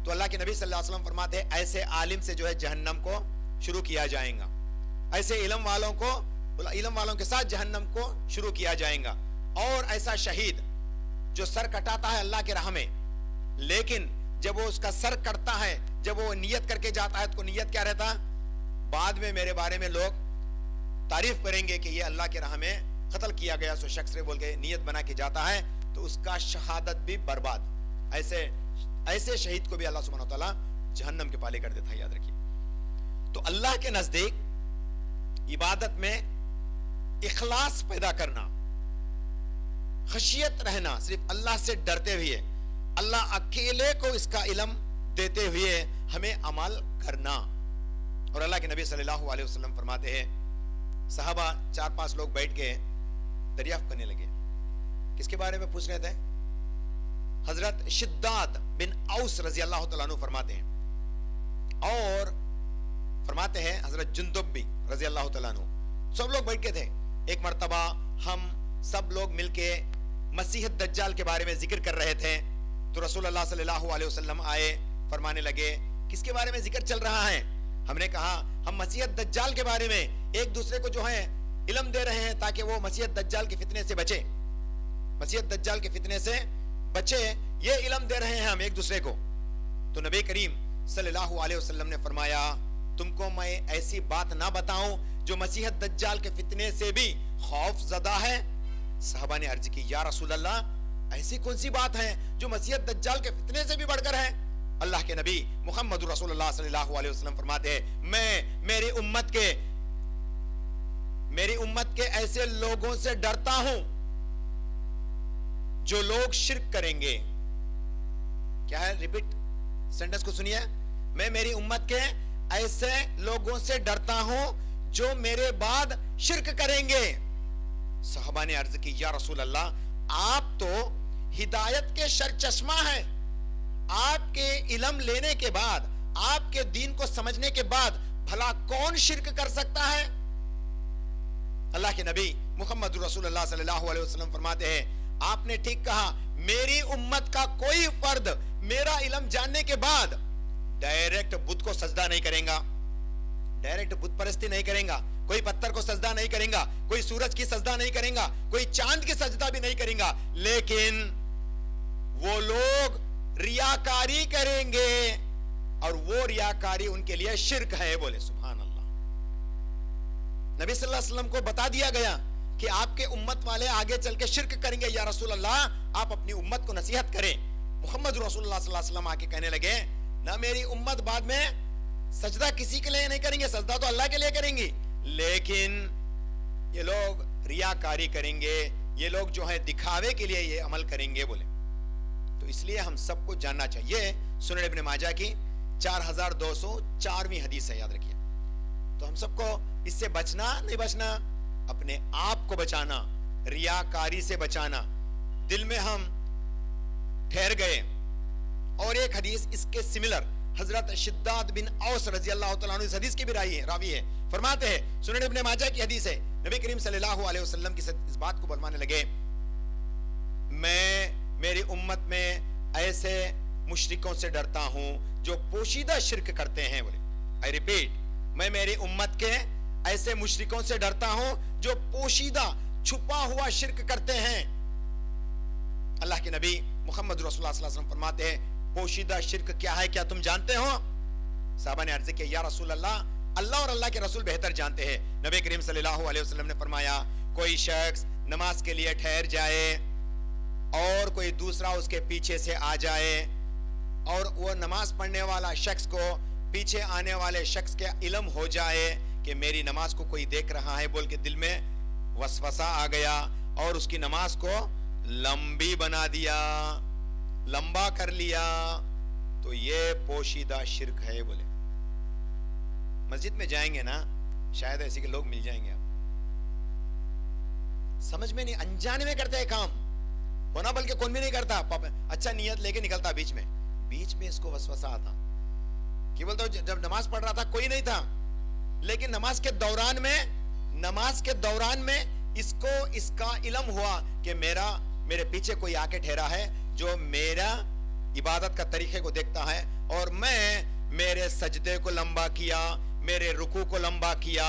تو اللہ کے نبی صلی اللہ علیہ وسلم فرماتے ہیں ایسے عالم سے جو ہے جہنم کو شروع کیا جائے گا, ایسے علم والوں کے ساتھ جہنم کو شروع کیا جائے گا. اور ایسا شہید جو سر کٹاتا ہے اللہ کے راہ میں, لیکن جب وہ اس کا سر کٹتا ہے, جب وہ نیت کر کے جاتا ہے, تو نیت کیا رہتا؟ بعد میں میرے بارے میں لوگ تعریف کریں گے کہ یہ اللہ کے راہ میں قتل کیا گیا سو شخص بول کے نیت بنا کے جاتا ہے, تو اس کا شہادت بھی برباد. ایسے شہید کو بھی اللہ سبحانہ وتعالی جہنم کے پالے کر دیتا ہے, یاد رکھیے. تو اللہ کے نزدیک عبادت میں اخلاص پیدا کرنا, خشیت رہنا, صرف اللہ سے ڈرتے ہوئے, اللہ اکیلے کو اس کا علم دیتے ہوئے ہمیں عمل کرنا. اور اللہ کے نبی صلی اللہ علیہ وسلم فرماتے ہیں صحابہ 4-5 لوگ بیٹھ کے دریافت کرنے لگے. کس کے بارے میں پوچھ رہے تھے؟ حضرت شداد بن اوس رضی اللہ تعالیٰ عنہ فرماتے ہیں, اور فرماتے ہیں حضرت جندب بھی رضی اللہ تعالیٰ عنہ. سب لوگ بیٹھ کے تھے. ایک مرتبہ ہم سب لوگ مل کے مسیح الدجال کے بارے میں ذکر کر رہے تھے, تو رسول اللہ صلی اللہ علیہ وسلم آئے, فرمانے لگے کس کے بارے میں ذکر چل رہا ہے؟ ہم نے کہا ہم مسیح الدجال کے بارے میں ایک دوسرے کو جو ہے علم دے رہے ہیں تاکہ وہ مسیح الدجال کے فتنے سے بچے, مسیح الدجال کے فتنے سے بچے, یہ علم دے رہے ہیں ہم ایک دوسرے کو. تو نبی کریم صلی اللہ علیہ وسلم نے فرمایا تم کو میں ایسی بات نہ بتاؤں جو مسیح الدجال کے فتنے سے بھی خوف زدہ ہے؟ صحابہ نے عرض کی یا رسول اللہ ایسی کون سی بات ہے جو مسیح الدجال کے فتنے سے بھی بڑھ کر ہے؟ اللہ کے نبی محمد رسول اللہ صلی اللہ علیہ وسلم فرماتے ہیں میں میری امت کے ایسے لوگوں سے ڈرتا ہوں جو لوگ شرک کریں گے. کیا ہے؟ ریپیٹ سینٹنس کو سنیے. میں میری امت کے ایسے لوگوں سے ڈرتا ہوں جو میرے بعد شرک کریں گے. صحابہ نے عرض کی یا رسول اللہ آپ تو ہدایت کے سرچشمہ ہیں, آپ کے علم لینے کے بعد, آپ کے دین کو سمجھنے کے بعد بھلا کون شرک کر سکتا ہے؟ اللہ کے نبی محمد رسول اللہ صلی اللہ علیہ وسلم فرماتے ہیں آپ نے ٹھیک کہا, میری امت کا کوئی فرد میرا علم جاننے کے بعد ڈائریکٹ بت کو سجدہ نہیں کرے گا, ڈائریکٹ بت پرستی نہیں کرے گا, کوئی پتھر کو سجدہ نہیں کرے گا, کوئی سورج کی سجدہ نہیں کرے گا, کوئی چاند کی سجدہ بھی نہیں کرے گا, لیکن وہ لوگ ریاکاری کریں گے اور وہ ریاکاری ان کے لیے شرک ہے. بولے سبحان اللہ. نبی صلی اللہ علیہ وسلم کو بتا دیا گیا کہ آپ کے امت والے آگے چل کے شرک کریں گے. یا رسول اللہ آپ اپنی امت کو نصیحت کریں. محمد رسول اللہ صلی اللہ علیہ وسلم آ کے کہنے لگے نہ میری امت بعد میں سجدہ کسی کے لیے نہیں کریں گے, سجدہ تو اللہ کے لیے کریں گی, لیکن یہ لوگ ریاکاری کریں گے, یہ لوگ جو ہے دکھاوے کے لیے یہ عمل کریں گے بولے. تو اس لیے ہم سب کو جاننا چاہیے. سنن ابن ماجہ کی 4204ویں حدیث ہے, یاد رکھیے. تو ہم سب کو اس سے بچنا نہیں بچنا, اپنے آپ کو بچانا, ریاکاری سے بچانا. دل میں ہم ٹھہر گئے. اور ایک حدیث اس کے سملر حضرت شداد بن اوس رضی اللہ تعالیٰ عنہ اس حدیث کی بھی راوی ہے, فرماتے ہیں سنن ابن ماجہ کی حدیث ہے, نبی کریم صلی اللہ علیہ وسلم کی اس بات کو فرمانے لگے میں میری امت میں ایسے مشرکوں سے ڈرتا ہوں جو پوشیدہ شرک کرتے ہیں. بولے I repeat, میں میری امت کے ایسے مشرکوں سے ڈرتا ہوں جو پوشیدہ چھپا ہوا شرک کرتے ہیں. اللہ کے نبی محمد رسول اللہ صلی اللہ علیہ وسلم فرماتے ہیں پوشیدہ شرک کیا ہے, کیا تم جانتے ہو؟ صحابہ نے عرض کیا یا رسول اللہ, اللہ اور اللہ کے رسول بہتر جانتے ہیں. نبی کریم صلی اللہ علیہ وسلم نے فرمایا کوئی شخص نماز کے لیے ٹھہر جائے اور کوئی دوسرا اس کے پیچھے سے آ جائے اور وہ نماز پڑھنے والا شخص کو پیچھے آنے والے شخص کے علم ہو جائے کہ میری نماز کو کوئی دیکھ رہا ہے بول کے دل میں وسوسہ آ گیا اور اس کی نماز کو لمبی بنا دیا, لمبا کر لیا, تو یہ پوشیدہ شرک ہے. بولے مسجد میں جائیں گے نا شاید ایسے کے لوگ مل جائیں گے, آپ سمجھ میں نہیں, انجانے میں کرتے ہیں کام ہونا, بلکہ کون بھی نہیں کرتا, اچھا نیت لے کے نکلتا, بیچ میں اس کو وسوسہ آتا کہ بولتا جب نماز پڑھ رہا تھا کوئی نہیں تھا, لیکن نماز کے دوران میں اس کو اس کا علم ہوا کہ میرے پیچھے کوئی آ کے ٹھہرا ہے جو میرا عبادت کا طریقے کو دیکھتا ہے, اور میں میرے سجدے کو لمبا کیا, میرے رکوع کو لمبا کیا.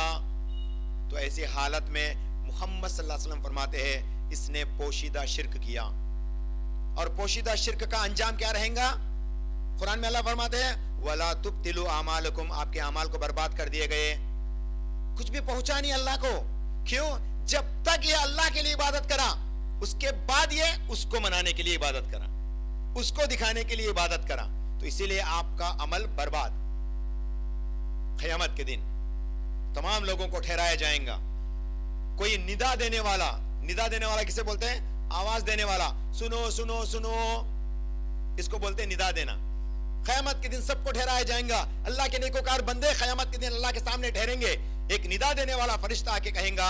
تو ایسی حالت میں محمد صلی اللہ علیہ وسلم فرماتے ہیں اس نے پوشیدہ شرک کیا. اور پوشیدہ شرک کا انجام کیا رہیں گا؟ قرآن میں اللہ فرماتے ہیں وَلَا تُبْتِلُوا أَعْمَالَكُمْ, آپ کے اعمال کو برباد کر دیے گئے. کچھ بھی پہنچا نہیں اللہ کو. کیوں؟ جب تک یہ اللہ کے لیے عبادت کرا, اس کے بعد یہ اس کو منانے کے لیے عبادت کرا, اس کو دکھانے کے لیے عبادت کرا, تو اسی لیے آپ کا عمل برباد. قیامت کے دن تمام لوگوں کو ٹھہرایا جائیں گا. کوئی ندا دینے والا کسے بولتے ہیں؟ آواز دینے والا, سنو سنو سنو, اس کو بولتے ہیں ندا دینا. قیامت کے دن سب کو ٹھہرایا جائیں گا. اللہ کے نیکوکار بندے قیامت کے دن اللہ کے سامنے ٹھہریں گے. ایک ندا دینے والا فرشتہ آ کے کہیں گا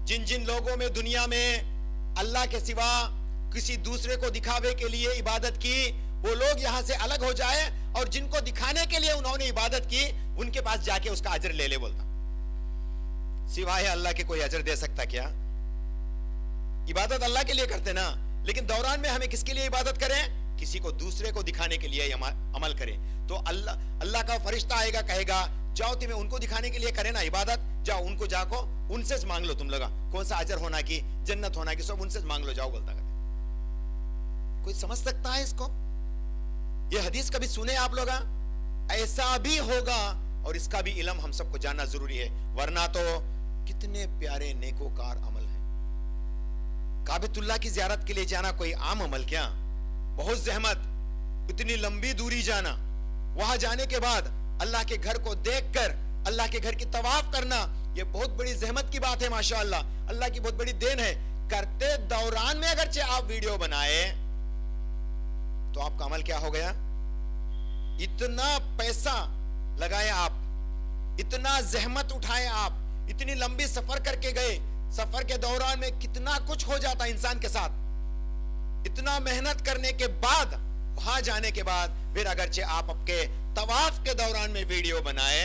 جن لوگوں میں دنیا میں اللہ کے سوا کسی دوسرے کو دکھاوے کے لیے عبادت کی, وہ لوگ یہاں سے الگ ہو جائے, اور جن کو دکھانے کے لیے انہوں نے عبادت کی ان کے پاس جا کے اس کا اجر لے لے. بولتا سوائے اللہ کے کوئی اجر دے سکتا کیا؟ عبادت اللہ کے لیے کرتے نا, لیکن دوران میں ہمیں کس کے لیے عبادت کریں؟ کسی کو دوسرے کو دکھانے کے لیے عمل کریں. تو اللہ کا فرشتہ آئے گا, کہے گا جاؤ تمہیں ان کو دکھانے کے لیے کرے نا عبادت, جاؤ ان کو جا کو ان سے مانگ لو, تم لوگ کون سا اجر ہونا کی, جنت ہونا کی, سب ان سے مانگ لو, جاؤ. بولتا کرتے کوئی سمجھ سکتا ہے اس کو؟ یہ حدیث کبھی سنے آپ لوگ؟ ایسا بھی ہوگا, اور اس کا بھی علم ہم سب کو جاننا ضروری ہے, ورنہ تو کتنے پیارے نیکوکار عمل ہیں. کعبۃ اللہ کی زیارت کے لیے جانا کوئی عام عمل کیا؟ بہت زحمت, اتنی لمبی دوری جانا, وہاں جانے کے بعد اللہ کے گھر کو دیکھ کر اللہ کے گھر کی طواف کرنا, یہ بہت بڑی زحمت کی بات ہے. ماشاءاللہ اللہ کی بہت بڑی دین ہے. کرتے دوران میں اگرچہ آپ ویڈیو بنائے تو آپ کا عمل کیا ہو گیا؟ اتنا پیسہ لگائے آپ, اتنا زحمت اٹھائے آپ, اتنی لمبی سفر کر کے گئے, سفر کے دوران میں کتنا کچھ ہو جاتا انسان کے ساتھ. اتنا محنت کرنے کے بعد وہاں جانے کے بعد پھر اگرچہ آپ کے طواف کے دوران میں ویڈیو بنائے,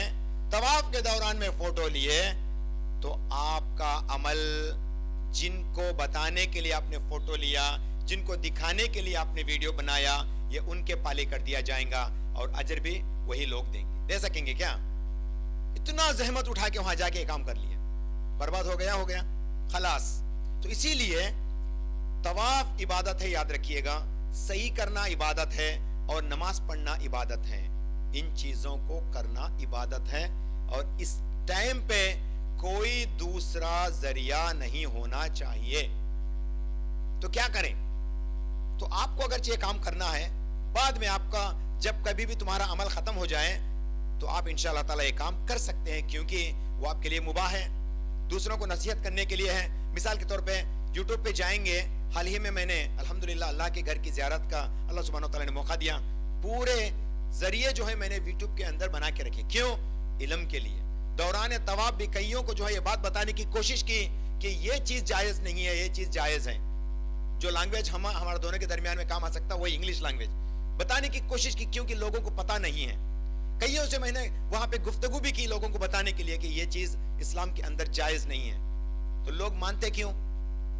طواف کے دوران میں فوٹو لیے, تو آپ کا عمل جن کو بتانے کے لیے آپ نے فوٹو لیا, جن کو دکھانے کے لیے آپ نے ویڈیو بنایا, یہ ان کے پالے کر دیا جائیں گا, اور اجر بھی وہی لوگ دیں گے. دے سکیں گے کیا؟ اتنا زحمت اٹھا کے وہاں جا کے کام کر لیا, برباد ہو گیا خلاص. تو اسی لیے طواف عبادت ہے, یاد رکھیے گا, صحیح کرنا عبادت ہے, اور نماز پڑھنا عبادت ہے. ان چیزوں کو کرنا عبادت ہے, اور اس ٹائم پہ کوئی دوسرا ذریعہ نہیں ہونا چاہیے. تو کیا کریں؟ تو آپ کو اگرچہ یہ کام کرنا ہے، بعد میں آپ کا جب کبھی بھی تمہارا عمل ختم ہو جائے تو آپ انشاءاللہ تعالیٰ یہ کام کر سکتے ہیں، کیونکہ وہ آپ کے لیے مباح ہے، دوسروں کو نصیحت کرنے کے لیے ہے. مثال کے طور پہ یوٹیوب پہ جائیں گے. حال ہی میں نے الحمدللہ اللہ کے گھر کی زیارت کا اللہ سبحانہ وتعالیٰ نے موقع دیا. پورے ذریعے جو ہے میں نے یوٹیوب کے اندر بنا کے رکھے. کیوں؟ علم کے لیے. دوران طواف بھی کئیوں کو جو ہے یہ بات بتانے کی کوشش کی کہ یہ چیز جائز نہیں ہے، یہ چیز جائز ہے. جو لینگویج ہمارے دونوں کے درمیان میں کام آ سکتا ہے وہی انگلش لینگویج بتانے کی کوشش کی، کیونکہ لوگوں کو پتہ نہیں ہے. کئیوں سے میں نے وہاں پہ گفتگو بھی کی لوگوں کو بتانے کے لیے کہ یہ چیز اسلام کے اندر جائز نہیں ہے. تو لوگ مانتے کیوں؟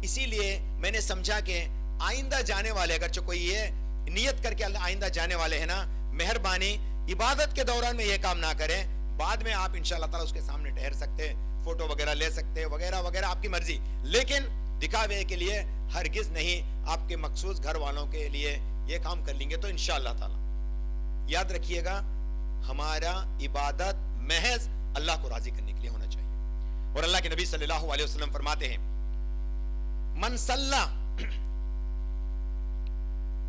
اسی لیے میں نے سمجھا کہ آئندہ جانے والے، اگرچہ کوئی یہ نیت کر کے آئندہ جانے والے ہیں نا، مہربانی عبادت کے دوران میں یہ کام نہ کریں. بعد میں آپ انشاءاللہ تعالیٰ اس کے سامنے ٹھہر سکتے، فوٹو وغیرہ لے سکتے وغیرہ وغیرہ، آپ کی مرضی، لیکن دکھاوے کے لیے ہرگز نہیں. آپ کے مخصوص گھر والوں کے لیے یہ کام کر لیں گے تو انشاءاللہ تعالیٰ یاد رکھیے گا ہمارا عبادت محض اللہ کو راضی کرنے کے لیے ہونا چاہیے. اور اللہ کے نبی صلی اللہ علیہ وسلم فرماتے ہیں من صلی،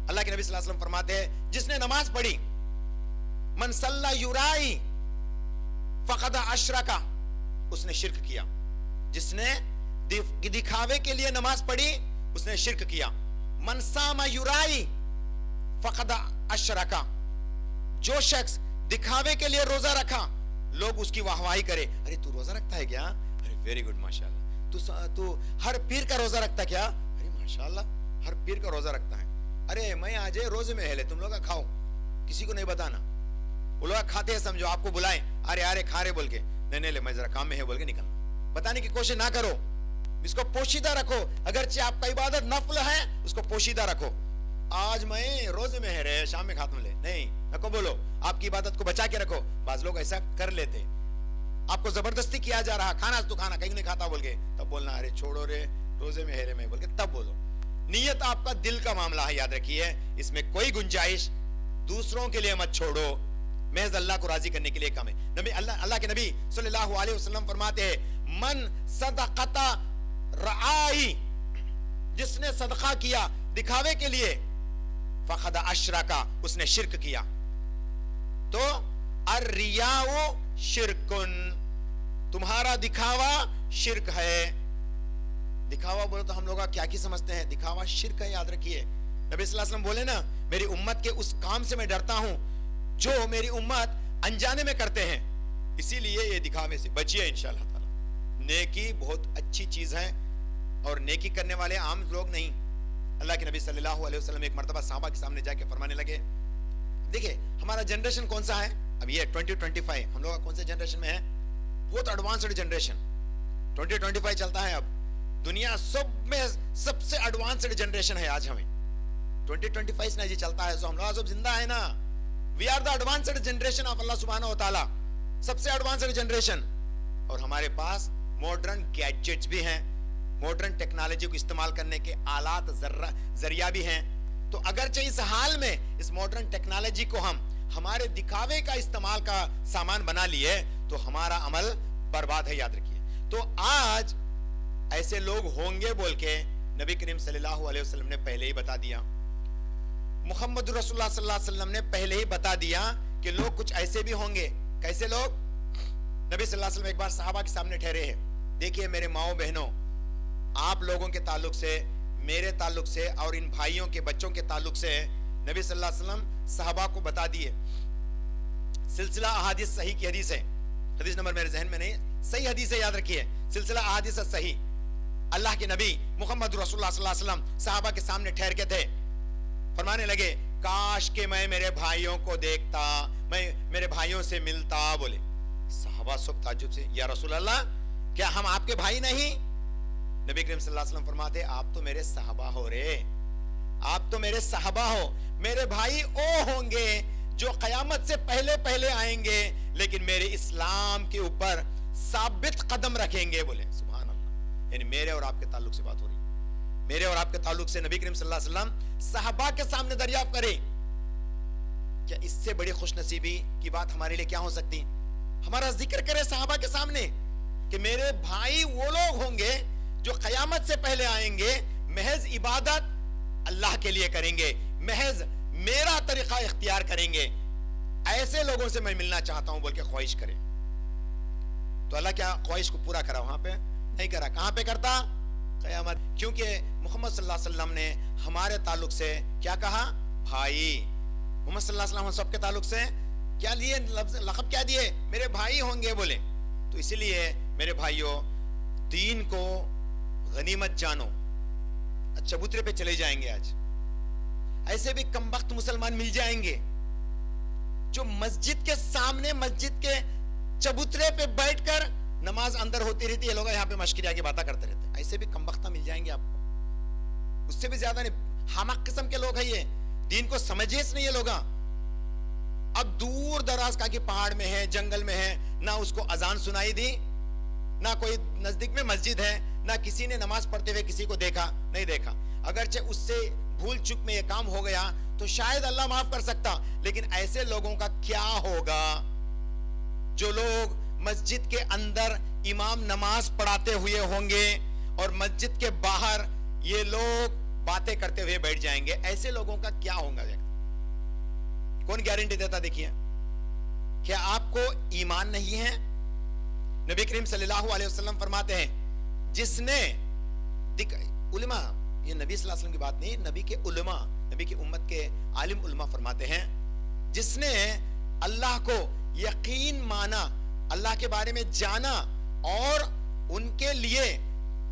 اللہ کے نبی صلی اللہ علیہ وسلم فرماتے ہیں جس نے نماز پڑھی، من صلی یرائی فقد اشرک، اس نے شرک کیا. جس نے دکھاوے کے لیے نماز پڑھی اس نے شرک کیا. من صام یرائی فقد اشرک، جو شخص دکھاوے کے لیے روزہ رکھا، لوگ اس کی واہواہی کرے، ارے تو روزہ رکھتا ہے کیا؟ ارے ویری گڈ ماشاءاللہ. تو ہر پیر کا روزہ رکھتا کیا؟ ارے ماشاءاللہ ہر پیر کا روزہ رکھتا ہے. ارے میں آج روزے میں ہے، تم لوگ کھاؤ، کسی کو نہیں بتانا. وہ لوگ کھاتے ہیں سمجھو، آپ کو بلائیں، ارے ارے کھا رہے بول کے، نہیں میں ذرا کام میں ہے بول کے نکلنا. بتانے کی کوشش نہ کرو، اس کو پوشیدہ رکھو. اگرچہ آپ کا عبادت نفل ہے اس کو پوشیدہ رکھو. آج میں روزے میں ہے رہے، شام میں کھاتا ہوں، لے نہیں نہ کو بولو. آپ کی عبادت کو بچا کے رکھو. بعض لوگ ایسا کر لیتے، آپ کو زبردستی کیا جا رہا، کھانا تو کھانا، کہیں نہیں کھاتا بول کے، تب بولنا ارے چھوڑو رے روزے میں ہے رے میں بول کے، تب بولو. نیت آپ کا دل کا معاملہ ہے، یاد رکھیے اس میں کوئی گنجائش دوسروں کے لیے مت چھوڑو، محض اللہ کو راضی کرنے کے لیے کام ہے. نبی اللہ کے نبی صلی اللہ علیہ وسلم فرماتے ہیں من صدقۃ رعائی، جس نے صدقہ کیا دکھاوے کے لیے، فقد اشرک، اس نے شرک کیا. تو الریاء شرکن، تمہارا دکھاوا شرک ہے. دکھاوا بولو تو ہم لوگ کیا کی سمجھتے ہیں؟ دکھاوا شرک ہے، یاد رکھیے. نبی صلی اللہ علیہ وسلم بولے نا میری امت کے اس کام سے میں ڈرتا ہوں جو میری امت انجانے میں کرتے ہیں، اسی لیے یہ دکھاوے سے بچیے انشاءاللہ تعالی. نیکی بہت اچھی چیز ہے اور نیکی کرنے والے عام لوگ نہیں. اللہ کے نبی صلی اللہ علیہ وسلم ایک مرتبہ صحابہ کے سامنے جا کے فرمانے لگے، دیکھیں ہمارا جنریشن کون سا ہے اب، یہ 2025 ہم لوگ کون سے جنریشن میں ہے؟ بہت ایڈوانسڈ جنریشن 2025 چلتا ہے. اب دنیا سب سے ایڈوانسڈ جنریشن ہے آج. ہمیں 2025 نا جی چلتا ہے، تو ہم لوگ سب زندہ ہے نا. We are the advanced generation of Allah سبحانہ و تعالی، سب سے ایڈوانسڈ جنریشن. اور ہمارے پاس ماڈرن گیجٹس بھی ہیں، ماڈرن ٹیکنالوجی کو استعمال کرنے کے آلات ذریعہ بھی ہیں. تو اگرچہ اس حال میں اس ماڈرن ٹیکنالوجی کو ہم ہمارے دکھاوے کا استعمال کا سامان بنا لیے تو ہمارا عمل برباد ہے، یاد رکھیے. تو آج ایسے لوگ ہوں گے بول کے نبی کریم صلی اللہ علیہ وسلم نے پہلے ہی بتا دیا، محمد رسول اللہ صلی اللہ علیہ وسلم نے پہلے ہی بتا دیا کہ لوگ کچھ ایسے بھی ہوں گے. کیسے لوگ؟ نبی صلی اللہ علیہ وسلم ایک بار صحابہ کے سامنے ٹھہرے ہیں، دیکھیے میرے ماؤں بہنوں، آپ لوگوں کے تعلق سے، میرے تعلق سے اور ان بھائیوں کے بچوں کے تعلق سے نبی صلی اللہ علیہ وسلم صحابہ کو بتا دیے. سلسلہ احادیث صحیح کی حدیث ہے، حدیث نمبر میرے ذہن میں نہیں، صحیح حدیث ہے، یاد رکھیے سلسلہ احادیث صحیح. اللہ کے نبی محمد رسول اللہ صلی اللہ علیہ وسلم صحابہ کے سامنے ٹھہر کے تھے، فرمانے لگے کاش کہ میں میرے بھائیوں کو دیکھتا، میں میرے بھائیوں سے ملتا. بولے صحابہ سب تعجب سے، یا رسول اللہ کیا ہم آپ کے بھائی نہیں؟ نبی کریم صلی اللہ علیہ وسلم فرماتے آپ تو میرے صحابہ ہو رے، آپ تو میرے صحابہ ہو. میرے بھائی او ہوں گے جو قیامت سے پہلے آئیں گے لیکن میرے اسلام کے اوپر ثابت قدم رکھیں گے. بولے سبحان اللہ، یعنی میرے اور آپ کے تعلق سے بات ہو رہی، میرے اور آپ کے تعلق سے نبی کریم صلی اللہ علیہ وسلم صحابہ کے سامنے دریافت کریں. کیا اس سے بڑی خوش نصیبی کی بات ہمارے لیے کیا ہو سکتی؟ ہمارا ذکر کرے صحابہ کے سامنے، کہ میرے بھائی وہ لوگ ہوں گے جو قیامت سے پہلے آئیں گے, محض عبادت اللہ کے لیے کریں گے, محض میرا طریقہ اختیار کریں گے, ایسے لوگوں سے میں ملنا چاہتا ہوں بول کے خواہش کرے. تو اللہ کیا خواہش کو پورا کرا؟ وہاں پہ نہیں کرا. کہاں پہ کرتا؟ قیامت. کیونکہ محمد صلی اللہ علیہ وسلم نے ہمارے تعلق سے کیا کہا؟ بھائی. محمد صلی اللہ علیہ وسلم ہم سب کے تعلق سے کیا لیے لقب کیا دیے؟ میرے بھائی ہوں گے بولے. تو اسی لیے میرے بھائیوں, دین کو غنیمت جانو. چبوترے پہ چلے جائیں گے آج, ایسے بھی کم وقت مسلمان مل جائیں گے جو مسجد کے سامنے مسجد کے چبوترے پہ بیٹھ کر نماز اندر ہوتی رہتی ہے, لوگ یہاں پہ مشکریہ کی باتیں کرتے رہتے ہیں. ایسے بھی کم وقت مل جائیں گے آپ کو, اس سے بھی زیادہ نہیں. حماق قسم کے لوگ ہیں یہ, دین کو سمجھے نہیں یہ لوگ. اب دور دراز کا کہ پہاڑ میں ہے, جنگل میں ہے, نہ اس کو اذان سنائی دی, نہ کوئی نزدیک میں مسجد ہے, نہ کسی نے نماز پڑھتے ہوئے کسی کو دیکھا, نہیں دیکھا. اگرچہ اس سے بھول چک میں یہ کام ہو گیا تو شاید اللہ معاف کر سکتا, لیکن ایسے لوگوں کا کیا ہوگا جو لوگ مسجد کے اندر امام نماز پڑھاتے ہوئے ہوں گے اور مسجد کے باہر یہ لوگ باتیں کرتے ہوئے بیٹھ جائیں گے. ایسے لوگوں کا کیا ہوگا؟ کون گارنٹی دیتا؟ دیکھیے, کیا آپ کو ایمان نہیں ہے؟ نبی کریم صلی اللہ علیہ وسلم فرماتے ہیں, جس نے علماء, یہ نبی صلی اللہ علیہ وسلم کی بات نہیں, نبی کے علماء, نبی کی امت کے عالم علماء فرماتے ہیں, جس نے اللہ کو یقین مانا, اللہ کے بارے میں جانا اور ان کے لیے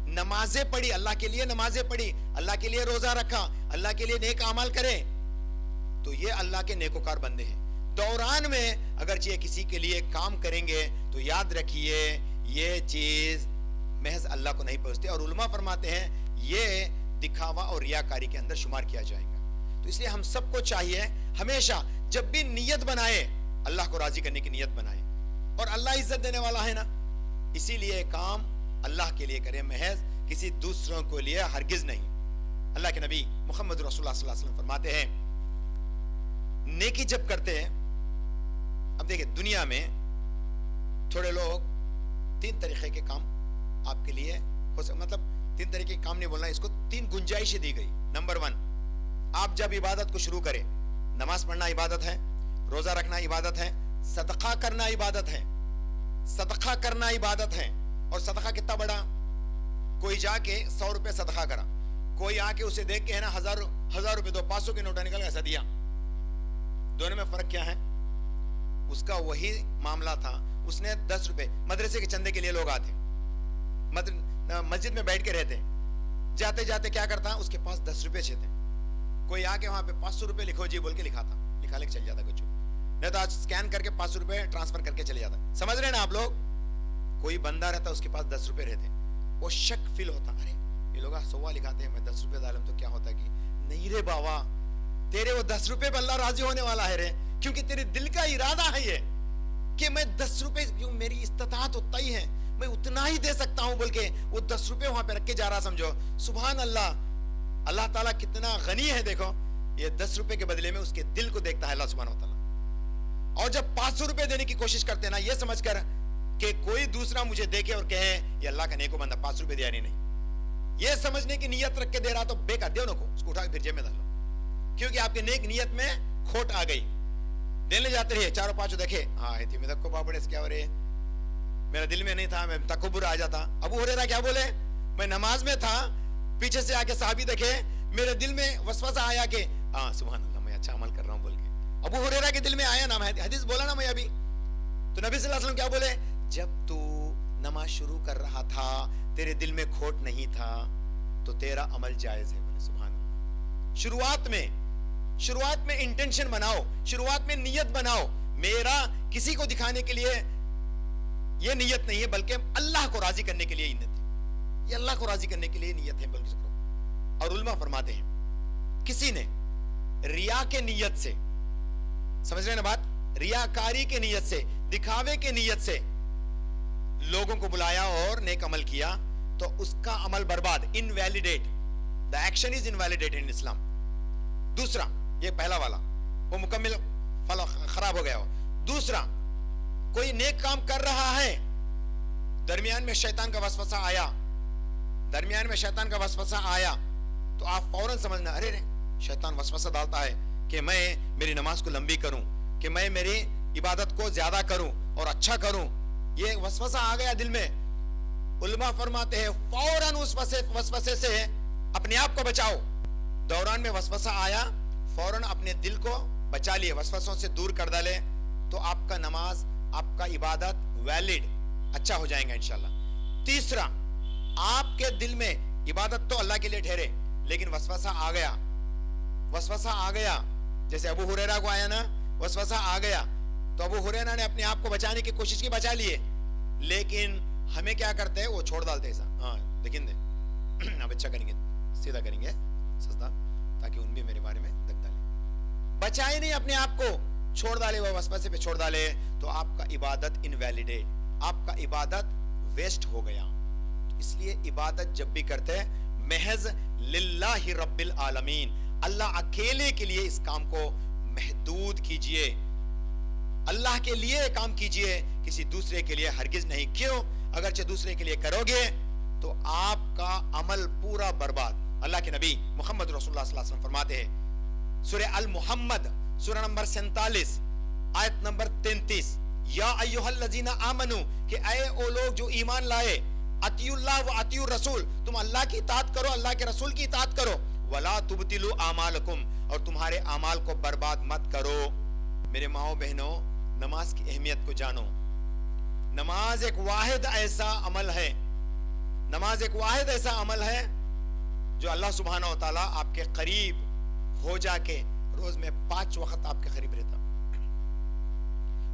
نمازیں پڑھی, اللہ کے لیے نمازیں پڑھی, اللہ کے لیے روزہ رکھا, اللہ کے لیے نیک اعمال کرے, تو یہ اللہ کے نیکوکار بندے ہیں. دوران میں اگرچہ کسی کے لیے کام کریں گے تو یاد رکھیے یہ چیز محض اللہ کو نہیں پہنچتی, اور علماء فرماتے ہیں یہ دکھاوا اور ریاکاری کے اندر شمار کیا جائے گا. تو اس لیے ہم سب کو چاہیے ہمیشہ جب بھی نیت بنائے, اللہ کو راضی کرنے کی نیت بنائے, اور اللہ عزت دینے والا ہے نا, اسی لیے کام اللہ کے لیے کرے, محض کسی دوسروں کے لیے ہرگز نہیں. اللہ کے نبی محمد رسول اللہ صلی اللہ علیہ وسلم فرماتے ہیں, نیکی جب کرتے ہیں, اب دیکھیں دنیا میں تھوڑے لوگ تین طریقے کے کام آپ کے لیے ہو سکتے, مطلب تین طریقے کے کام نہیں بولنا, اس کو تین گنجائشیں دی گئی. نمبر 1, آپ جب عبادت کو شروع کریں, نماز پڑھنا عبادت ہے, روزہ رکھنا عبادت ہے, صدقہ کرنا عبادت ہے. صدقہ کرنا عبادت ہے, اور صدقہ کتنا بڑا؟ کوئی جا کے 100 روپے صدقہ کرا, کوئی آ کے اسے دیکھ کے ہے نا 1000 روپے دو, 500 کے نوٹا نکل ایسا دیا. دونوں میں فرق کیا ہے؟ اس کا وہی معاملہ تھا, اس نے 10 روپے, مدرسے کے چندے کے لیے لوگ آتے, مسجد میں بیٹھ کے رہتے, جاتے جاتے کیا کرتا, اس کے پاس 10 روپے تھے, کوئی آ کے وہاں پہ 500 روپے لکھو جی بول کے لکھاتا, لکھا لے کے چل جاتا کچھ, نہیں تو آج اسکین کر کے 500 روپے ٹرانسفر کر کے چلے جاتا. سمجھ رہے ہیں نا آپ لوگ؟ کوئی بندہ رہتا اس کے پاس 10 روپے رہتے, وہ شک فیل ہوتا, ارے یہ لوگ 100 لکھاتے ہیں, میں 10 روپے ڈالوں تو کیا ہوتا کہ نہیں رے بابا, تیرے وہ 10 روپے پہ اللہ راضی ہونے والا ہے رے, کیونکہ تیرے دل کا ارادہ ہے یہ کہ میں 10 روپے جو میری استطاعت اتنا ہی ہے میں اتنا ہی دے سکتا ہوں بول کے وہ 10 روپے وہاں پہ رکھ کے جا رہا. سمجھو سبحان اللہ, اللہ تعالیٰ کتنا غنی ہے. دیکھو یہ 10 روپے کے بدلے میں اس کے دل کو دیکھتا ہے اللہ سبحانہ وتعالیٰ. اور جب 500 روپے دینے کی کوشش کرتے ہیں نا, یہ سمجھ کر کہ کوئی دوسرا مجھے دیکھے اور کہے یہ اللہ کا نیکو بندہ 500 روپے دیا نہیں, یہ سمجھنے کی نیت رکھ کے دے رہا تو بے کا دیو نہ کو, اس کو اٹھا کے پھر جیب میں ڈال لو, کیونکہ آپ کے نیک نیت میں کھوٹ آ گئی. دینے جاتے رہے, 4 5 دیکھے, ہاں تھی میں تک کو پاپڑے سے کیا ہو رہے, میرا دل میں نہیں تھا, میں تکبر آ جاتا. ابو ہریرہ کیا بولے, میں نماز میں تھا, پیچھے سے آ کے صحابی دیکھے, میرے دل میں وسوسہ آیا کہ ہاں سبحان اللہ میں اچھا عمل کر رہا ہوں بول کے. ابو ہریرہ کے دل میں آیا نا, حدیث بولا نا میں ابھی, تو نبی صلی اللہ علیہ وسلم کیا بولے, جب تو نماز شروع کر رہا تھا تیرے دل میں کھوٹ نہیں تھا تو تیرا عمل جائز ہے. بولے سبحان اللہ. شروعات میں انٹینشن بناؤ, شروعات میں نیت بناؤ, میرا کسی کو دکھانے کے لیے یہ نیت نہیں ہے بلکہ اللہ کو راضی کرنے کے لیے نیت ہے, یہ اللہ کو راضی کرنے کے لیے نیت ہے بلکہ. اور علماء فرماتے ہیں کسی نے ریا کے نیت سے, سمجھ رہے ہیں نا بات, ریاکاری کے نیت سے, دکھاوے کے نیت سے لوگوں کو بلایا اور نیک عمل کیا تو اس کا عمل برباد, invalidate, the action is invalidated in Islam. دوسرا, یہ پہلا والا وہ مکمل خراب ہو گیا ہو. دوسرا, کوئی نیک کام کر رہا ہے, درمیان میں شیطان کا وسوسہ آیا تو آپ فوراً سمجھنا ارے شیطان وسوسہ ڈالتا ہے کہ میں میری نماز کو لمبی کروں, کہ میں میری عبادت کو زیادہ کروں اور اچھا کروں. یہ وسوسہ آ گیا دل میں, علماء فرماتے ہیں فوراً اس وسوسے سے اپنے آپ کو بچاؤ. دوران میں وسوسہ آیا, فوراً اپنے دل کو بچا لیے, وسوسوں سے دور کر ڈالے, تو آپ کا نماز, آپ کا عبادت ویلڈ, اچھا ہو جائیں گا انشاءاللہ. تیسرا, آپ کے دل میں عبادت تو اللہ کے لیے ٹھہرے, لیکن وسوسہ آ گیا, جیسے ابو ہریرہ کو آیا نا, وسوسہ آ گیا تو ابو ہریرہ نے اپنے آپ کو بچانے کی کوشش کی, بچا لیے, لیکن ہمیں کیا کرتے ہیں, وہ چھوڑ ڈالتے ایسا, ہاں لیکن اب اچھا کریں گے, سیدھا کریں گے سجدہ, تاکہ ان بھی میرے بارے میں دگ ڈالے. بچائے نہیں اپنے آپ کو, چھوڑ ڈالے, وہ وسوسے پہ چھوڑ ڈالے, تو آپ کا عبادت انویلیڈیٹ, آپ کا عبادت ویسٹ ہو گیا. تو اس لیے عبادت جب بھی کرتے محض للہ رب العالمین, اللہ اکیلے کے لیے اس کام کو محدود کیجئے, اللہ کے لیے کام کیجئے, کسی دوسرے کے لیے ہرگز نہیں. کیوں؟ اگرچہ دوسرے کے لیے کرو گے تو آپ کا عمل پورا برباد. اللہ کے نبی محمد رسول اللہ صلی اللہ علیہ وسلم فرماتے ہیں سورہ المحمد سورہ نمبر 47 آیت نمبر 33, یا ایھا الذین آمنو, کہ اے او لوگ جو ایمان لائے, اطیعوا اللہ و اطیعوا الرسول, تم اللہ کی اطاعت کرو, اللہ کے رسول کی اطاعت کرو, ولا تبطلوا اعمالکم, اور تمہارے اعمال کو برباد مت کرو. میرے ماؤں بہنوں, نماز کی اہمیت کو جانو. نماز ایک واحد ایسا عمل ہے جو اللہ سبحانہ و تعالیٰ آپ کے قریب ہو جا کے روز میں 5 وقت آپ کے قریب رہتا.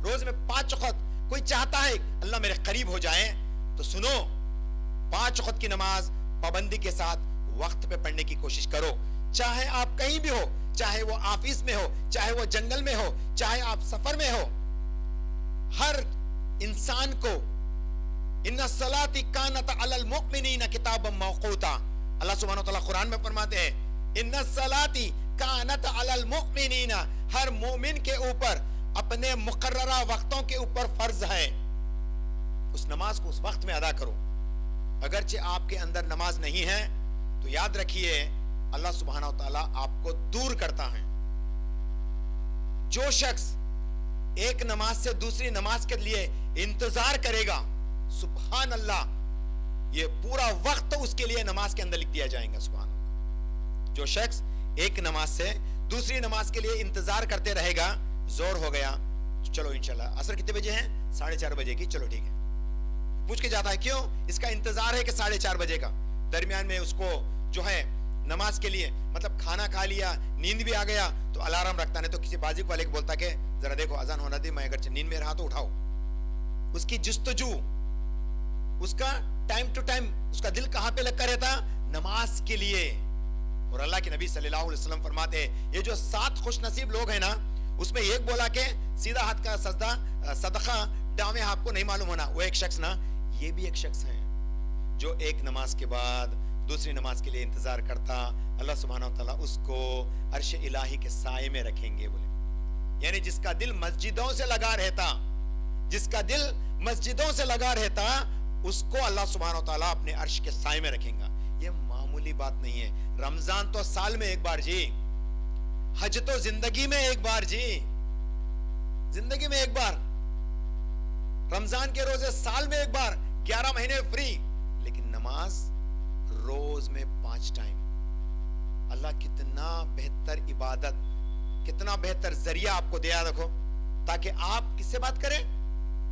روز میں 5 وقت کوئی چاہتا ہے اللہ میرے قریب ہو جائے, تو سنو, 5 وقت کی نماز پابندی کے ساتھ وقت پہ پڑھنے کی کوشش کرو. چاہے آپ کہیں بھی ہو, چاہے وہ آفس میں ہو, چاہے وہ جنگل میں ہو, چاہے آپ سفر میں ہو, ہر انسان کو ان الصلاۃ کانت علی المؤمنین کتابا موقوتا, اللہ سبحانہ وتعالیٰ قرآن میں فرماتے ہیں ان الصلاۃ کانت علی المؤمنین, ہر مومن کے اوپر اپنے مقررہ وقتوں کے اوپر فرض ہے, اس نماز کو اس وقت میں ادا کرو. اگرچہ آپ کے اندر نماز نہیں ہے تو یاد رکھیے اللہ سبحانہ وتعالیٰ آپ کو دور کرتا ہے. جو شخص ایک نماز سے دوسری نماز کے لیے انتظار کرے گا, سبحان اللہ, یہ پورا وقت اس کے لیے نماز کے اندر لکھ دیا جائے گا. سبحان اللہ. جو شخص ایک نماز سے دوسری نماز کے لیے انتظار کرتے رہے گا, زور ہو گیا, چلو انشاءاللہ عصر کتنے بجے ہیں, 4:30 بجے کی, چلو ٹھیک ہے, پوچھ کے جاتا ہے کیوں, اس کا انتظار ہے کہ 4:30 بجے کا. درمیان میں اس کو جو ہے نماز کے لیے مطلب کھانا کھا لیا, نیند بھی آ گیا, تو الارم رکھتا, نہیں تو کسی بازی والے کو بولتا کہ ذرا دیکھو اذان ہونا دی, میں اگرچہ نیند میں رہا تو اٹھاؤ. اس کی جستجو, اس کا ٹائم ٹو ٹائم, اس کا دل کہاں پہ لگ کر رہتا, نماز کے لیے. اور اللہ کے نبی صلی اللہ علیہ وسلم فرماتے ہیں یہ جو 7 خوش نصیب لوگ ہیں نا, اس میں ایک بولا کہ سیدھا ہاتھ کا صدقہ دامیں ہاتھ کو نہیں معلوم ہونا, وہ ایک شخص نا, یہ بھی ایک شخص ہے جو ایک نماز کے بعد دوسری نماز کے لیے انتظار کرتا, اللہ سبحانہ وتعالیٰ اس کو عرش الہی کے سائے میں رکھیں گے. بولے یعنی جس کا دل مسجدوں سے لگا رہتا, اس کو اللہ سبحانہ وتعالیٰ اپنے عرش کے سائے میں رکھیں گا. یہ معمولی بات نہیں ہے. رمضان تو سال میں ایک بار جی, حج تو زندگی میں ایک بار جی, زندگی میں ایک بار, رمضان کے روزے سال میں ایک بار, 11 مہینے فری, لیکن نماز روز میں 5 ٹائم. اللہ کتنا بہتر عبادت, کتنا بہتر ذریعہ آپ کو دیا رکھو, تاکہ آپ کس سے بات کریں,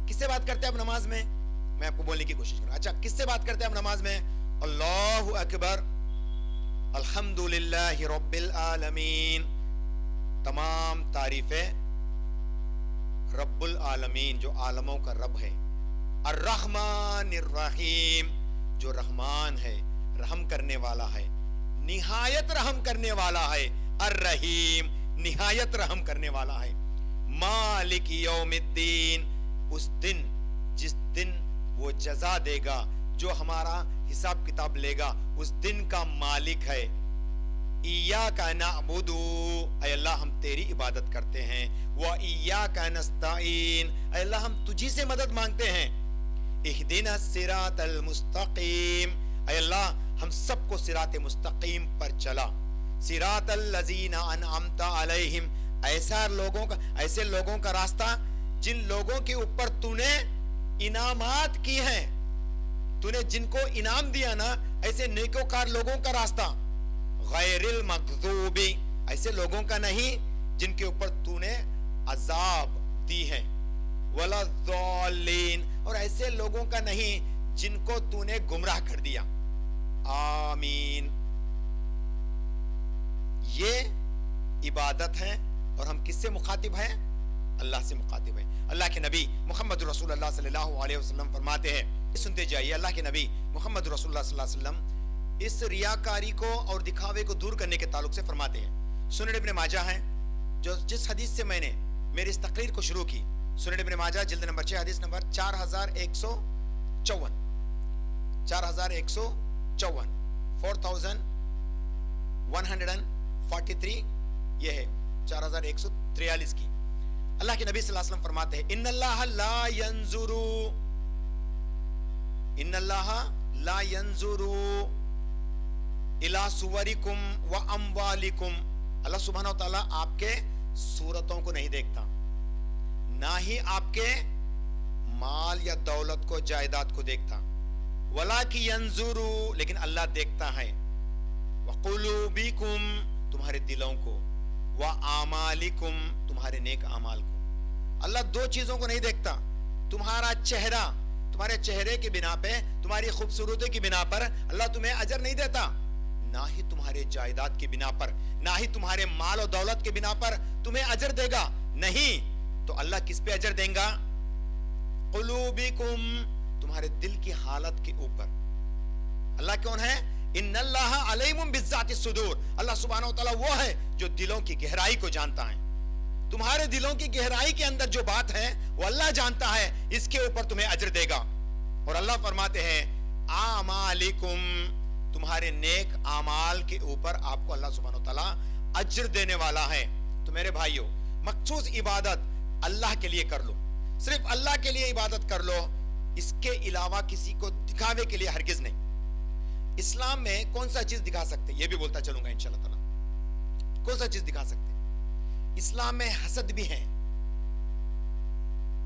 کس سے بات کرتے ہیں آپ نماز میں, میں آپ کو بولنے کی کوشش کروں. اچھا, کس سے بات کرتے ہیں آپ نماز میں, اللہ اکبر, الحمدللہ رب العالمین, تمام تعریفیں رب العالمین جو عالموں کا رب ہے, الرحمن الرحیم جو رحمان ہے, رحم کرنے والا ہے, نہایت رحم کرنے والا ہے, الرحیم نہایت رحم کرنے والا ہے, مالک یوم الدین اس دن جس دن وہ جزا دے گا, جو ہمارا حساب کتاب لے گا, اس دن کا مالک ہے. ایاک نعبد, اے اللہ ہم تیری عبادت کرتے ہیں, و ایاک نستعین, اے اللہ ہم تجھی سے مدد مانگتے ہیں. اہدنا الصراط المستقیم، اے اللہ ہم سب کو صراط مستقیم پر چلا، صراط الذین انعمت علیہم، ایسے لوگوں کا راستہ جن لوگوں کے اوپر تو نے انعامات کی ہیں، تو نے جن کو انعام دیا نا، ایسے نیکوکار لوگوں کا راستہ، غیر المغضوب، ایسے لوگوں کا نہیں جن کے اوپر تو نے عذاب دی ہے، ولا الضالین، اور ایسے لوگوں کا نہیں جن کو تو نے گمراہ کر دیا، آمین۔ یہ عبادت ہے، اور ہم کس سے مخاطب ہیں؟ اللہ سے مخاطب ہیں۔ اللہ کے نبی محمد رسول اللہ صلی اللہ علیہ وسلم فرماتے ہیں، سنتے جائیے، اللہ کے نبی محمد رسول اللہ صلی اللہ علیہ وسلم اس ریاکاری کو اور دکھاوے کو دور کرنے کے تعلق سے فرماتے ہیں۔ سنن ابن ماجہ ہے، جس حدیث سے میں نے میری اس تقریر کو شروع کی، سنن ابن ماجہ جلد نمبر 6 حدیث نمبر 4154، 4154، 4143، یہ ہے 4143 کی۔ اللہ کے نبی صلی اللہ علیہ وسلم فرماتے ہیں، ان اللہ لا ينظر الى صورکم و اموالکم، اللہ سبحانہ و تعالیٰ آپ کے صورتوں کو نہیں دیکھتا، نہ ہی آپ کے مال یا دولت کو، جائیداد کو دیکھتا، وَلَكِنْ يَنْظُرُ، لیکن اللہ دیکھتا ہے، وَقُلُوبِكُمْ، تمہارے دلوں کو، وَأَعْمَالِكُمْ، تمہارے نیک اعمال کو۔ اللہ دو چیزوں کو نہیں دیکھتا، تمہارا چہرہ، تمہارے چہرے کی بنا پہ، تمہاری خوبصورتی کی بنا پر اللہ تمہیں اجر نہیں دیتا، نہ ہی تمہارے جائیداد کی بنا پر، نہ ہی تمہارے مال و دولت کی بنا پر تمہیں اجر دے گا، نہیں تو اللہ کس پہ اجر دیں گا؟ قلوبکم، تمہارے دل کی حالت کے اوپر۔ اللہ کون ہے؟ ان اللہ علیم بذات الصدور، اللہ سبحانہ وتعالی وہ ہے جو دلوں کی گہرائی کو جانتا ہے، تمہارے دلوں کی گہرائی کے اندر جو بات ہے وہ اللہ جانتا ہے، اس کے اوپر تمہیں اجر دے گا۔ اور اللہ فرماتے ہیں اعمالکم، تمہارے نیک اعمال کے اوپر آپ کو اللہ سبحانہ وتعالی اجر دینے والا ہے۔ تو میرے بھائیوں، مخصوص عبادت اللہ کے لیے کر لو، صرف اللہ کے لیے عبادت کر لو، اس کے علاوہ کسی کو دکھاوے کے لیے ہرگز نہیں۔ اسلام میں کون سا چیز دکھا سکتے، یہ بھی بولتا چلوں گا انشاءاللہ تعالی، کون سا چیز دکھا سکتے؟ اسلام میں حسد بھی ہے،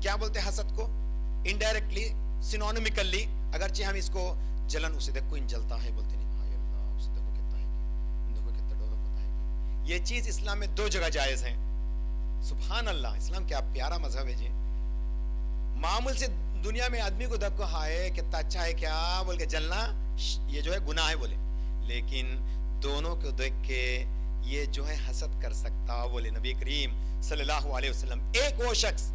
کیا بولتے ہیں حسد کو؟ انڈائریکٹلی، سینونیمکلی، اگرچہ ہم اس کو جلن، اسے دیکھو ان جلتا ہے بولتے نہیں، ہائے اللہ اسے دیکھو کتنا ہے، ان دیکھو کتنا ڈولک ہوتا ہے۔ یہ چیز اسلام میں دو جگہ جائز ہے۔ سبحان اللہ، اسلام کیا پیارا مذہب ہے جی۔ معمول سے دنیا میں آدمی کو دیکھو ہائے کتنا اچھا ہے کیا بول کے جلنا، یہ جو ہے گناہ ہے بولے، لیکن دونوں کو دیکھ کے یہ جو ہے حسد کر سکتا، بولے نبی کریم صلی اللہ علیہ وسلم۔ ایک وہ شخص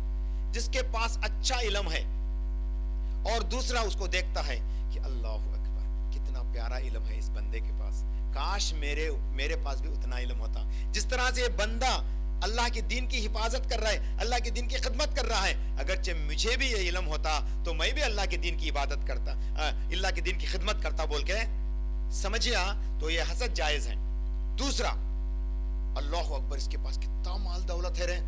جس کے پاس اچھا علم ہے اور دوسرا اس کو دیکھتا ہے کہ اللہ اکبر کتنا پیارا علم ہے اس بندے کے پاس، کاش میرے پاس بھی اتنا علم ہوتا۔ جس طرح سے یہ بندہ اللہ کے دین کی حفاظت کر رہا ہے، اللہ کے دین کی خدمت کر رہا ہے، اگرچہ مجھے بھی یہ علم ہوتا تو میں بھی اللہ کے دین کی عبادت کرتا، اللہ کے دین کی خدمت کرتا بول کے سمجھیا، تو یہ حسد جائز ہے۔ دوسرا، اللہ اکبر اس کے پاس کتنا مال دولت ہے رے،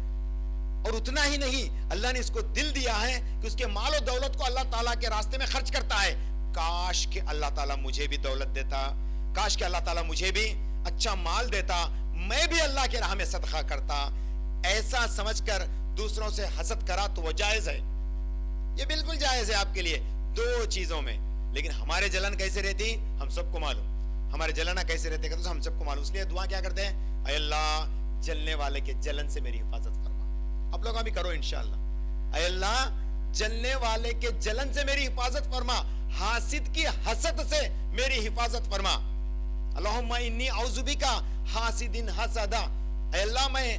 اور اتنا ہی نہیں، اللہ نے اس کو دل دیا ہے کہ اس کے مال و دولت کو اللہ تعالیٰ کے راستے میں خرچ کرتا ہے، کاش کہ اللہ تعالیٰ مجھے بھی دولت دیتا، کاش کہ اللہ تعالیٰ مجھے بھی اچھا مال دیتا، میں بھی اللہ کے راہ میں صدقہ کرتا، ایسا سمجھ کر دوسروں سے حسد کرا تو وہ جائز ہے، یہ بالکل جائز ہے آپ کے لیے دو چیزوں میں۔ لیکن ہمارے جلن کیسے رہتی ہم سب کو معلوم، ہمارے جلنا کیسے رہتے کہ ہم سب کو معلوم، اس لیے دعا کیا کرتے ہیں، اے اللہ جلنے والے کے جلن سے میری حفاظت فرما۔ آپ لوگ بھی کرو انشاءاللہ، اے اللہ جلنے والے کے جلن سے میری حفاظت فرما، حاسد کی حسد سے میری حفاظت فرما۔ اللہم انی اعوذ بک حاسد حسدا، اے اللہ میں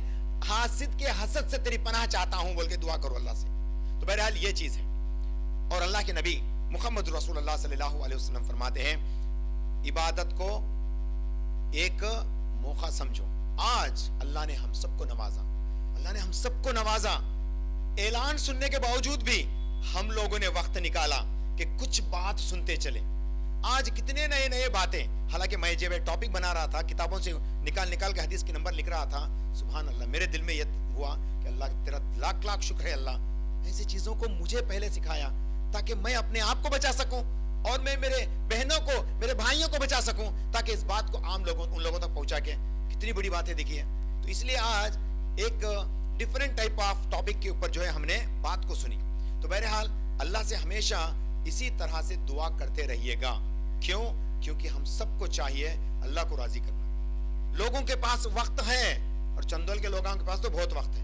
حاسد کے حسد سے تیری پناہ چاہتا ہوں بول کے دعا کرو اللہ سے۔ تو بہرحال یہ چیز ہے۔ اور اللہ کے نبی محمد رسول اللہ صلی اللہ علیہ وسلم فرماتے ہیں، عبادت کو ایک موقع سمجھو۔ آج اللہ نے ہم سب کو نوازا، اللہ نے ہم سب کو نوازا، اعلان سننے کے باوجود بھی ہم لوگوں نے وقت نکالا کہ کچھ بات سنتے چلے۔ آج کتنے نئے نئے باتیں، حالانکہ میں جب ٹاپک بنا رہا تھا کتابوں سے نکال کے حدیث کے نمبر لکھ رہا تھا، سبحان اللہ میرے دل میں یہ ہوا کہ اللہ تیرا لاکھ لاکھ شکر ہے، اللہ ایسی چیزوں کو مجھے پہلے سکھایا، تاکہ میں اپنے آپ کو بچا سکوں اور میں میرے بہنوں کو, میرے بھائیوں کو بچا سکوں, تاکہ اس بات کو عام لوگوں, ان لوگوں تک پہنچا کے. کتنی بڑی بات ہے دیکھیے. تو اس لیے آج ایک ڈفرینٹ ٹائپ آف ٹاپک کے اوپر جو ہے ہم نے بات کو سنی. تو بہرحال اللہ سے ہمیشہ اسی طرح سے دعا کرتے رہیے گا. کیوں؟ کیونکہ ہم سب کو چاہیے اللہ کو راضی کرنا. لوگوں کے پاس وقت ہے, اور چندول کے لوگوں کے پاس تو بہت وقت ہے.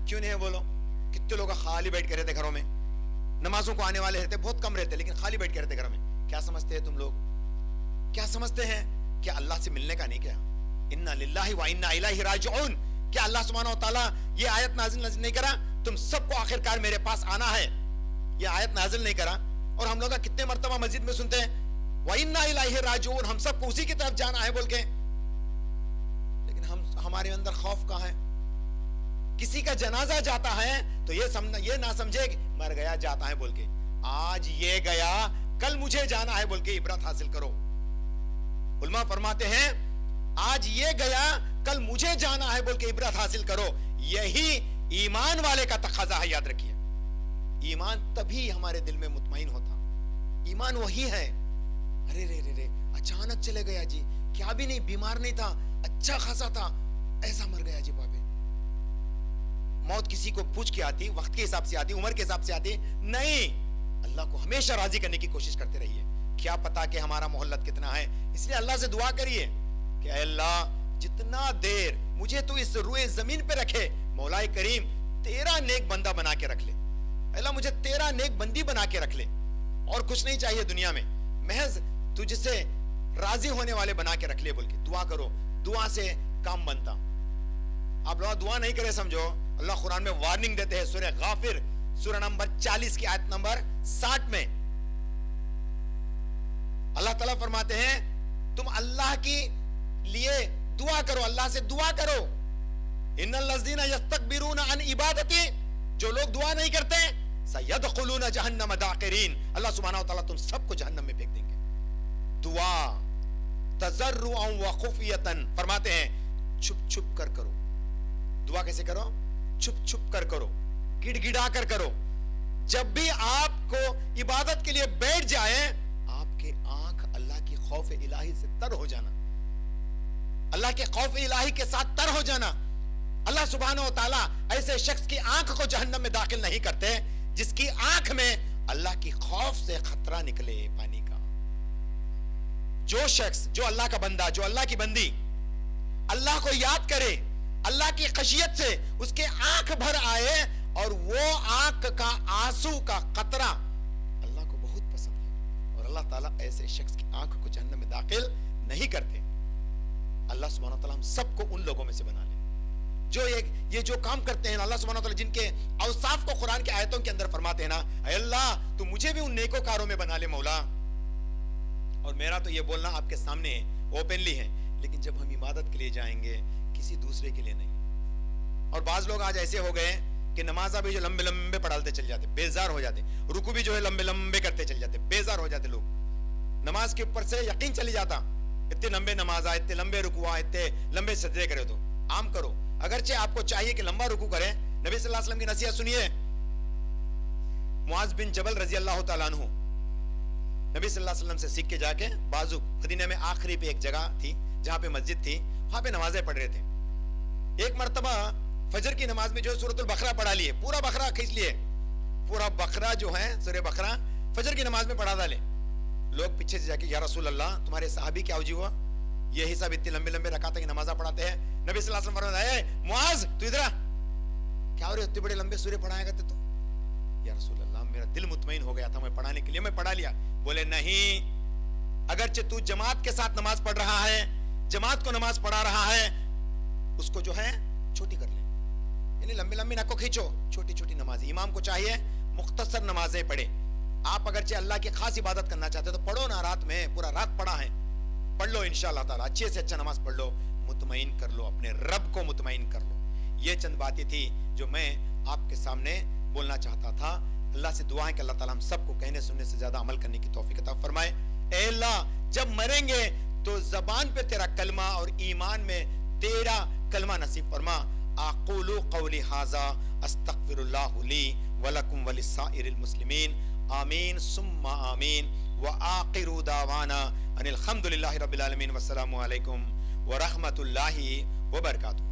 کیوں نہیں ہے بولو؟ کتنے لوگ خالی بیٹھ کے رہتے گھروں میں, نمازوں کو آنے والے رہتے بہت کم رہتے, لیکن خالی بیٹھ کے رہتے گھروں میں. کیا سمجھتے ہیں تم لوگ؟ کیا سمجھتے ہیں کہ اللہ سے ملنے کا نہیں کیا؟ انا للہ و انا الیہ راجعون. کیا اللہ سبحانہ و تعالیٰ یہ آیت نازل نہیں کرا تم سب کو آخرکار میرے پاس آنا ہے؟ یہ آیت نازل نہیں کرا. اور ہم لوگ کتنے مرتبہ مسجد میں سنتے ہیں وَإِنَّا إِلَيْهِ رَاجِعُونَ, ہم سب کو اسی کی طرف جانا ہے بول کے, لیکن ہمارے اندر خوف کہاں ہے؟ کسی کا جنازہ جاتا ہے تو یہ نہ سمجھے کہ مر گیا جاتا ہے بول کے. آج یہ گیا کل مجھے جانا ہے بول کے عبرت حاصل کرو. علماء فرماتے ہیں آج یہ گیا کل مجھے جانا ہے بول کے عبرت حاصل کرو. یہی ایمان والے کا تقاضا ہے, یاد رکھیے. ایمان تبھی ہمارے دل میں مطمئن ہوتا. ایمان وہی ہے. ارے رے رے رے اچانک چلے گیا جی, کیا بھی نہیں, بیمار نہیں تھا, اچھا خاصا تھا, ایسا مر گیا جی بابے. موت کسی کو پوچھ کے آتی, وقت کے حساب سے آتی, عمر کے حساب سے آتی نہیں. اللہ کو ہمیشہ راضی کرنے کی کوشش کرتے رہیے. کیا پتا کہ ہمارا مہلت کتنا ہے, اس لیے اللہ سے دعا کریے کہ اے اللہ جتنا دیر مجھے تو اس روئے زمین پہ رکھے, مولا کریم تیرا نیک بندہ بنا کے رکھ لے. اللہ مجھے تیرا نیک بندی بنا کے رکھ لے, اور کچھ نہیں چاہیے دنیا میں, محض تجھ سے راضی ہونے والے بنا کے رکھ لے بول کے دعا کرو. دعا سے کام بنتا. آپ لوگ دعا نہیں کرے سمجھو, اللہ قرآن میں وارننگ دیتے ہیں. سورہ غافر سورہ نمبر 40 کی آیت نمبر 60 میں اللہ تعالیٰ فرماتے ہیں تم اللہ کی لیے دعا کرو, اللہ سے دعا کرو. ان الذین یستکبرون عن عبادتی, جو لوگ دعا نہیں کرتے سیدخلون جہنم داخرین, اللہ سبحانہ و تعالیٰ تم سب کو جہنم میں پھینک دیں گے. دعا تضرعا وخفیتا, فرماتے ہیں چھپ چھپ کر کرو. دعا کیسے کرو؟ چھپ چھپ کر کرو, گڑ گڑا کر کرو. جب بھی آپ کو عبادت کے لیے بیٹھ جائے, آپ کے آنکھ اللہ کی خوف الہی سے تر ہو جانا, اللہ کے خوف الہی کے ساتھ تر ہو جانا. اللہ سبحانہ و تعالیٰ ایسے شخص کی آنکھ کو جہنم میں داخل نہیں کرتے جس کی آنکھ میں اللہ کی خوف سے خطرہ نکلے پانی کا. جو شخص, جو اللہ کا بندہ, جو اللہ کی بندی اللہ کو یاد کرے, اللہ کی خشیت سے اس کے آنکھ بھر آئے, اور وہ آنکھ کا آنسو کا قطرہ اللہ کو بہت پسند ہے, اور اللہ تعالیٰ ایسے شخص کی آنکھ کو جہنم میں داخل نہیں کرتے. اللہ سبحانہ وتعالیٰ ہم سب کو ان لوگوں میں سے بنا لے جو یہ جو کام کرتے ہیں. اللہ سبحانہ وتعالیٰ جن کے اوصاف کو قرآن کے آیتوں کے اندر فرماتے ہیں نا, اے اللہ تو مجھے بھی ان نیکوکاروں میں بنا لے مولا. اور میرا تو یہ بولنا آپ کے سامنے ہے, اوپنلی ہے, لیکن جب ہم عبادت کے لیے جائیں گے کسی دوسرے کے لیے نہیں. اور بعض لوگ آج ایسے ہو گئے کہ نمازہ بھی جو لمبے لمبے پڑھالتے چل جاتے, بیزار ہو جاتے, رکوع بھی جو ہے لمبے لمبے کرتے چل جاتے, بیزار ہو جاتے لوگ. نماز کے اوپر سے یقین چلی جاتا, اتنے لمبے نماز آئے, اتنے لمبے رکوع, اتنے لمبے سجدے کرے. تو عام کرو, اگرچہ آپ کو چاہیے کہ لمبا رکوع کریں. نبی صلی اللہ علیہ وسلم کی نصیحت سنیے. معاذ بن جبل رضی اللہ تعالیٰ عنہ نبی صلی اللہ علیہ وسلم سے سیکھ کے جا کے بازو مدینے میں آخری پہ ایک جگہ تھی جہاں پہ مسجد تھی, وہاں پہ نمازیں پڑھ رہے تھے. ایک مرتبہ فجر کی نماز میں جو سورۃ البقرہ پڑھا لیے, پورا بقرہ کھینچ لیے, پورا بقرہ جو ہے سورہ بقرہ فجر کی نماز میں پڑھا ڈالے. لوگ پیچھے سے جا کے یا رسول اللہ تمہارے صحابی کیا وجہ ہوا, یہ حساب اتنے لمبے لمبے رکعتیں کی نمازیں پڑھاتے ہیں. نبی صلی اللہ علیہ وسلم فرمایا اے معاذ تو ادھر کیا ہو رہے, اتنے بڑے لمبے سورے پڑھایا کرتے تو. یا رسول اللہ میرا دل مطمئن ہو گیا تھا, میں پڑھانے کے لیے میں پڑھا لیا. بولے نہیں, اگرچہ تو جماعت کے ساتھ نماز پڑھ رہا ہے, جماعت کو نماز پڑھا رہا ہے, اس کو جو ہے چھوٹی کر لے, یعنی لمبی لمبی نہ کو کھینچو, چھوٹی چھوٹی نماز. امام کو چاہیے مختصر نمازیں پڑھے. آپ اگرچہ اللہ کی خاص عبادت کرنا چاہتے تو پڑھو نا, رات میں پورا رات پڑھا ہے, پڑھ لو انشاءاللہ تعالیٰ, اچھے سے اچھا نماز پڑھ لو, مطمئن کر لو, اپنے رب کو مطمئن کر لو. یہ چند باتیں تھی جو میں آپ کے سامنے بولنا چاہتا تھا. اللہ سے دعا ہے کہ اللہ تعالیٰ ہم سب کو کہنے سننے سے زیادہ عمل کرنے کی توفیق عطا فرمائے. اے اللہ جب مریں گے تو زبان پہ تیرا کلمہ اور ایمان میں تیرا کلمہ نصیب فرما. اقول قولی ھذا استغفر اللہ لی ولکم ولسائر المسلمین. آمین ثم آمین وآخر دعوانا ان الحمد للہ رب العالمین والسلام علیکم ورحمۃ اللہ وبرکاتہ.